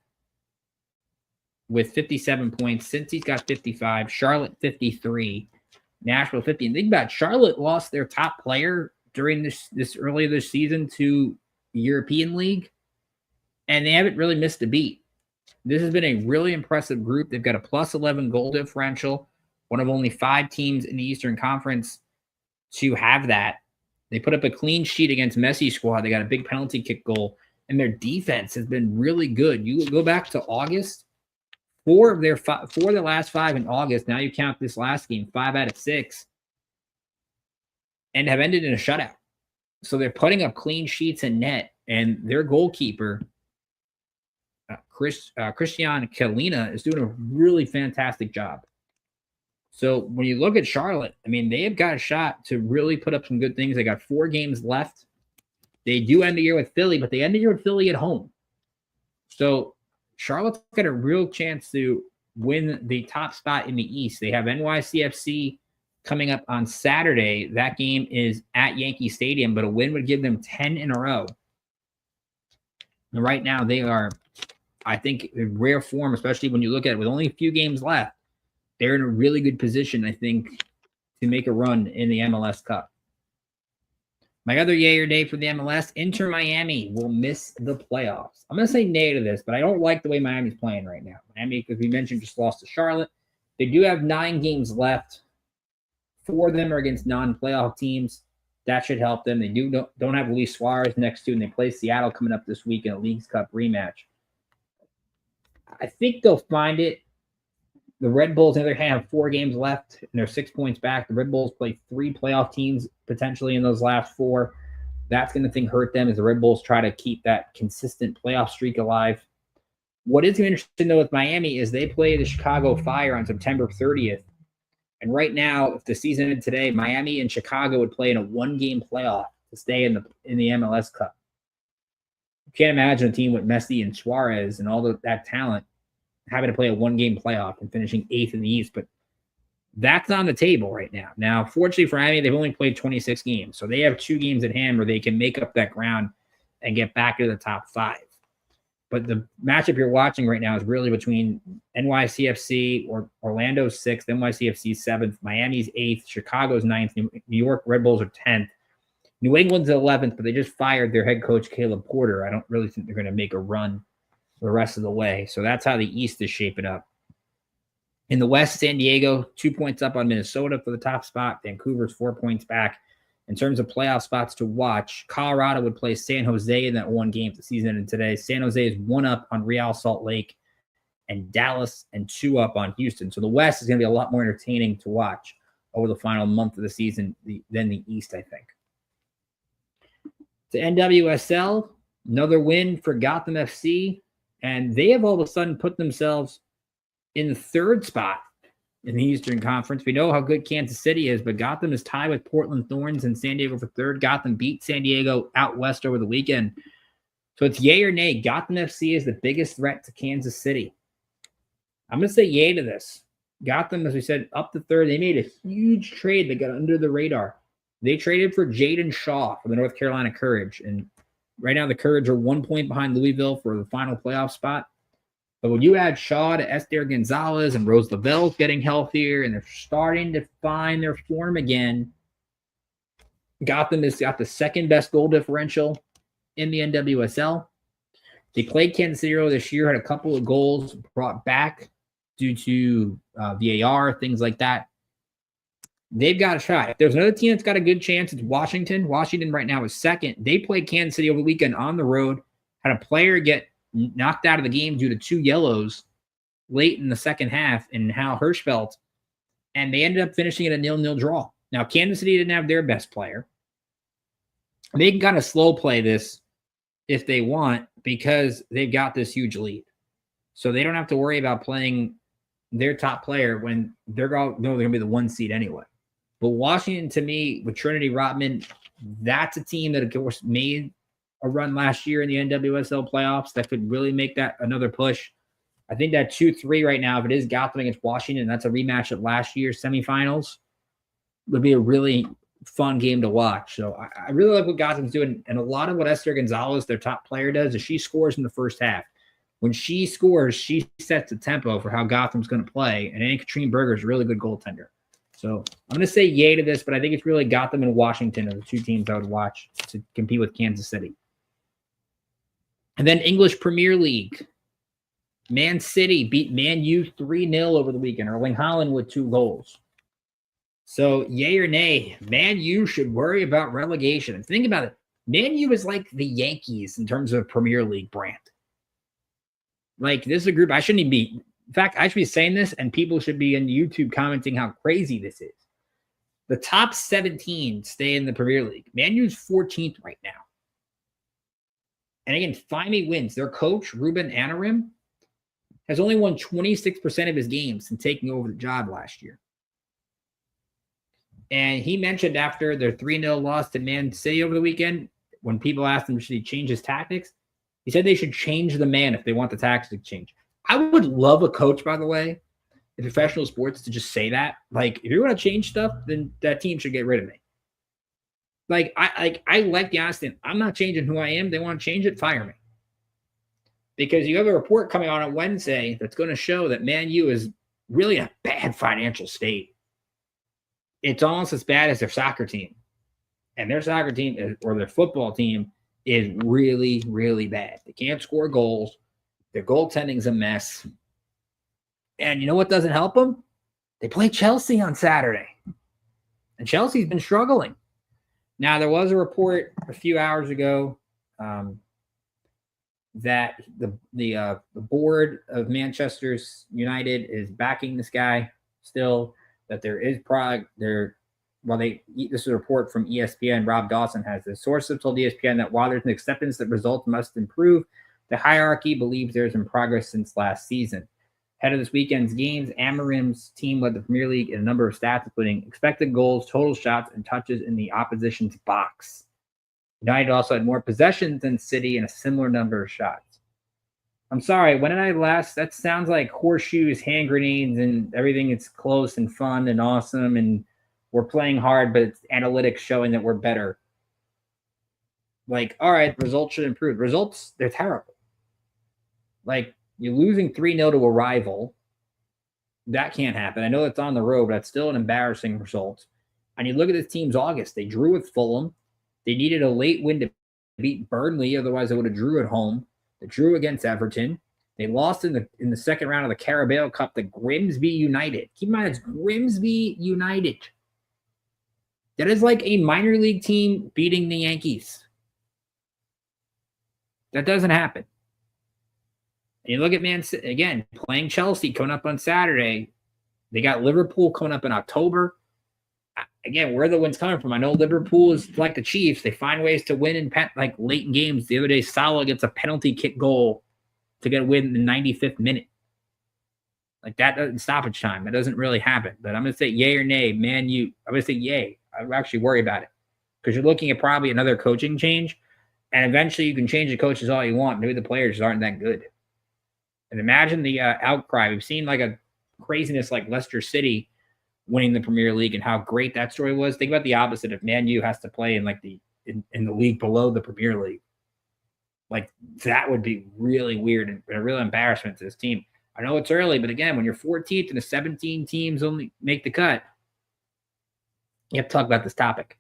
with 57 points. Cincy's got 55, Charlotte 53, Nashville 50. And think about it, Charlotte lost their top player during this earlier this season to the European League, and they haven't really missed a beat. This has been a really impressive group. They've got a plus 11 goal differential, one of only 5 teams in the Eastern Conference to have that. They put up a clean sheet against Messi's squad. They got a big penalty kick goal, and their defense has been really good. You go back to August, 4 of their last 5 in August. Now you count this last game, 5 out of 6, and have ended in a shutout. So they're putting up clean sheets in net, and their goalkeeper, Christian Kalina, is doing a really fantastic job. So when you look at Charlotte, I mean, they have got a shot to really put up some good things. They got 4 games left. They do end the year with Philly, but they end the year with Philly at home. So Charlotte's got a real chance to win the top spot in the East. They have NYCFC coming up on Saturday. That game is at Yankee Stadium, but a win would give them 10 in a row. And right now they are, I think, in rare form, especially when you look at it with only a few games left. They're in a really good position, I think, to make a run in the MLS Cup. My other yay or nay for the MLS, Inter Miami will miss the playoffs. I'm going to say nay to this, but I don't like the way Miami's playing right now. Miami, as we mentioned, just lost to Charlotte. They do have 9 games left. 4 of them are against non-playoff teams. That should help them. They don't have Luis Suarez next to, and they play Seattle coming up this week in a Leagues Cup rematch. I think they'll find it. The Red Bulls, on the other hand, have 4 games left, and they're 6 points back. The Red Bulls play 3 playoff teams potentially in those last 4. That's going to hurt them as the Red Bulls try to keep that consistent playoff streak alive. What is interesting, though, with Miami is they play the Chicago Fire on September 30th. And right now, if the season ended today, Miami and Chicago would play in a 1-game playoff to stay in the MLS Cup. You can't imagine a team with Messi and Suarez and all that talent having to play a 1-game playoff and finishing 8th in the East. But that's on the table right now. Now, fortunately for Miami, they've only played 26 games. So they have 2 games at hand where they can make up that ground and get back into the top 5. But the matchup you're watching right now is really between NYCFC or Orlando's 6th, NYCFC's 7th, Miami's 8th, Chicago's 9th, New York Red Bulls are 10th. New England's 11th, but they just fired their head coach, Caleb Porter. I don't really think they're going to make a run the rest of the way. So that's how the East is shaping up. In the West, San Diego, 2 points up on Minnesota for the top spot. Vancouver's 4 points back. In terms of playoff spots to watch, Colorado would play San Jose in that 1 game the season ended today. San Jose is 1 up on Real Salt Lake, and Dallas and 2 up on Houston. So the West is going to be a lot more entertaining to watch over the final month of the season than the East, I think. To NWSL, another win for Gotham FC, and they have all of a sudden put themselves in the 3rd spot in the Eastern Conference. We know how good Kansas City is, but Gotham is tied with Portland Thorns and San Diego for 3rd. Gotham beat San Diego out west over the weekend. So it's yay or nay. Gotham FC is the biggest threat to Kansas City. I'm going to say yay to this. Gotham, as we said, up to 3rd. They made a huge trade that got under the radar. They traded for Jaden Shaw for the North Carolina Courage. And right now the Courage are 1 point behind Louisville for the final playoff spot. But when you add Shaw to Esther Gonzalez and Rose Lavelle's getting healthier and they're starting to find their form again, Gotham has got the 2nd best goal differential in the NWSL. They played Kansas City this year, had a couple of goals brought back due to VAR, things like that. They've got a shot. If there's another team that's got a good chance, it's Washington. Washington right now is 2nd. They played Kansas City over the weekend on the road, had a player get knocked out of the game due to 2 yellows late in the second half in Hal Hirschfeld, and they ended up finishing it a 0-0 draw. Now, Kansas City didn't have their best player. They can kind of slow play this if they want because they've got this huge lead. So they don't have to worry about playing their top player when they're going to be the 1 seed anyway. But Washington, to me, with Trinity Rodman, that's a team that, of course, made a run last year in the NWSL playoffs that could really make that another push. I think that 2-3 right now, if it is Gotham against Washington, that's a rematch of last year's semifinals, would be a really fun game to watch. So I really like what Gotham's doing. And a lot of what Esther Gonzalez, their top player, does is she scores in the first half. When she scores, she sets the tempo for how Gotham's going to play. And Anne-Katrine Berger is a really good goaltender. So I'm going to say yay to this, but I think it's really Gotham and Washington are the 2 teams I would watch to compete with Kansas City. And then English Premier League. Man City beat Man U 3-0 over the weekend. Erling Haaland with 2 goals. So yay or nay, Man U should worry about relegation. And think about it. Man U is like the Yankees in terms of Premier League brand. Like, this is a group I shouldn't even be. In fact, I should be saying this, and people should be in YouTube commenting how crazy this is. The top 17 stay in the Premier League. Man U's 14th right now. And again, Fime wins. Their coach, Ruben Amorim, has only won 26% of his games since taking over the job last year. And he mentioned after their 3-0 loss to Man City over the weekend, when people asked him, should he change his tactics? He said they should change the man if they want the tactics to change. I would love a coach, by the way, in professional sports to just say that. Like, if you're going to change stuff, then that team should get rid of me. I like the honesty. I'm not changing who I am. They want to change it, fire me. Because you have a report coming on Wednesday that's going to show that Man U is really in a bad financial state. It's almost as bad as their soccer team. And their soccer team or their football team is really, really bad. They can't score goals. Their goaltending's a mess. And you know what doesn't help them? They play Chelsea on Saturday. And Chelsea's been struggling. Now, there was a report a few hours ago that the board of Manchester United is backing this guy still, that there is this is a report from ESPN. Rob Dawson has this. Sources have told ESPN that while there's an acceptance that results must improve, the hierarchy believes there's been progress since last season. Ahead of this weekend's games, Amarim's team led the Premier League in a number of stats, including expected goals, total shots, and touches in the opposition's box. United also had more possessions than City and a similar number of shots. I'm sorry, when did I last? That sounds like horseshoes, hand grenades, and everything is close and fun and awesome, and we're playing hard, but it's analytics showing that we're better. Like, all right, results should improve. Results, they're terrible. Like, you're losing 3-0 to a rival. That can't happen. I know it's on the road, but that's still an embarrassing result. And you look at this team's August. They drew with Fulham. They needed a late win to beat Burnley. Otherwise, they would have drew at home. They drew against Everton. They lost in the second round of the Carabao Cup to Grimsby United. Keep in mind, it's Grimsby United. That is like a minor league team beating the Yankees. That doesn't happen. And you look at Man City, again, playing Chelsea coming up on Saturday. They got Liverpool coming up in October. Again, where the win's coming from. I know Liverpool is like the Chiefs. They find ways to win in late in games. The other day, Salah gets a penalty kick goal to get a win in the 95th minute. Like, that doesn't stoppage time. That doesn't really happen. But I'm going to say yay or nay. Man, I'm going to say yay. I actually worry about it because you're looking at probably another coaching change. And eventually you can change the coaches all you want. Maybe the players aren't that good. And imagine the outcry. We've seen like a craziness like Leicester City winning the Premier League and how great that story was. Think about the opposite if Man U has to play in like in the league below the Premier League. Like, that would be really weird and a real embarrassment to this team. I know it's early, but again, when you're 14th and the 17 teams only make the cut, you have to talk about this topic.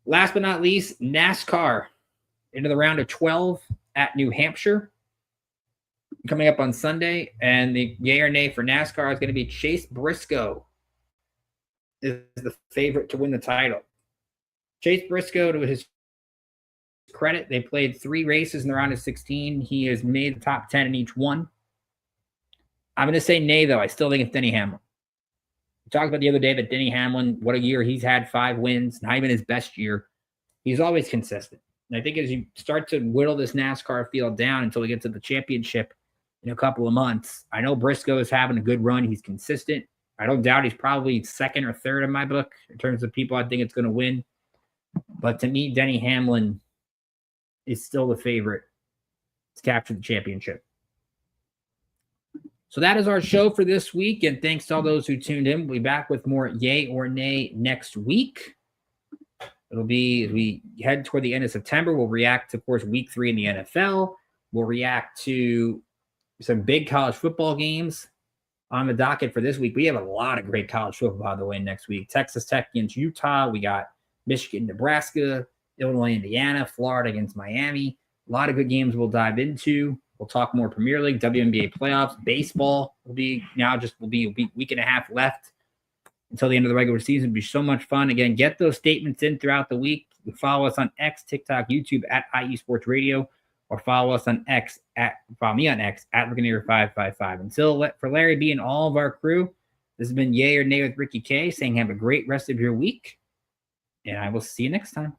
Last but not least, NASCAR into the round of 12 at New Hampshire coming up on Sunday. And the yay or nay for NASCAR is going to be Chase Briscoe is the favorite to win the title. Chase Briscoe, to his credit, they played 3 races in the round of 16. He has made the top 10 in each one. I'm going to say nay, though. I still think it's Denny Hamlin. We talked about the other day that Denny Hamlin, what a year. He's had 5 wins, not even his best year. He's always consistent. And I think as you start to whittle this NASCAR field down until we get to the championship in a couple of months, I know Briscoe is having a good run. He's consistent. I don't doubt he's probably second or third in my book in terms of people I think it's going to win. But to me, Denny Hamlin is still the favorite to capture the championship. So that is our show for this week. And thanks to all those who tuned in. We'll be back with more yay or nay next week. It'll be, as we head toward the end of September, we'll react to, of course, week 3 in the NFL. We'll react to some big college football games on the docket for this week. We have a lot of great college football, by the way, next week. Texas Tech against Utah. We got Michigan, Nebraska, Illinois, Indiana, Florida against Miami. A lot of good games we'll dive into. We'll talk more Premier League, WNBA playoffs, baseball will be a week and a half left until the end of the regular season. It'll be so much fun. Again, get those statements in throughout the week. Follow us on X, TikTok, YouTube at IE Sports Radio, or follow us on X follow me on X at Rickinator555. For Larry B and all of our crew, this has been Yay or Nay with Ricky K, saying have a great rest of your week, and I will see you next time.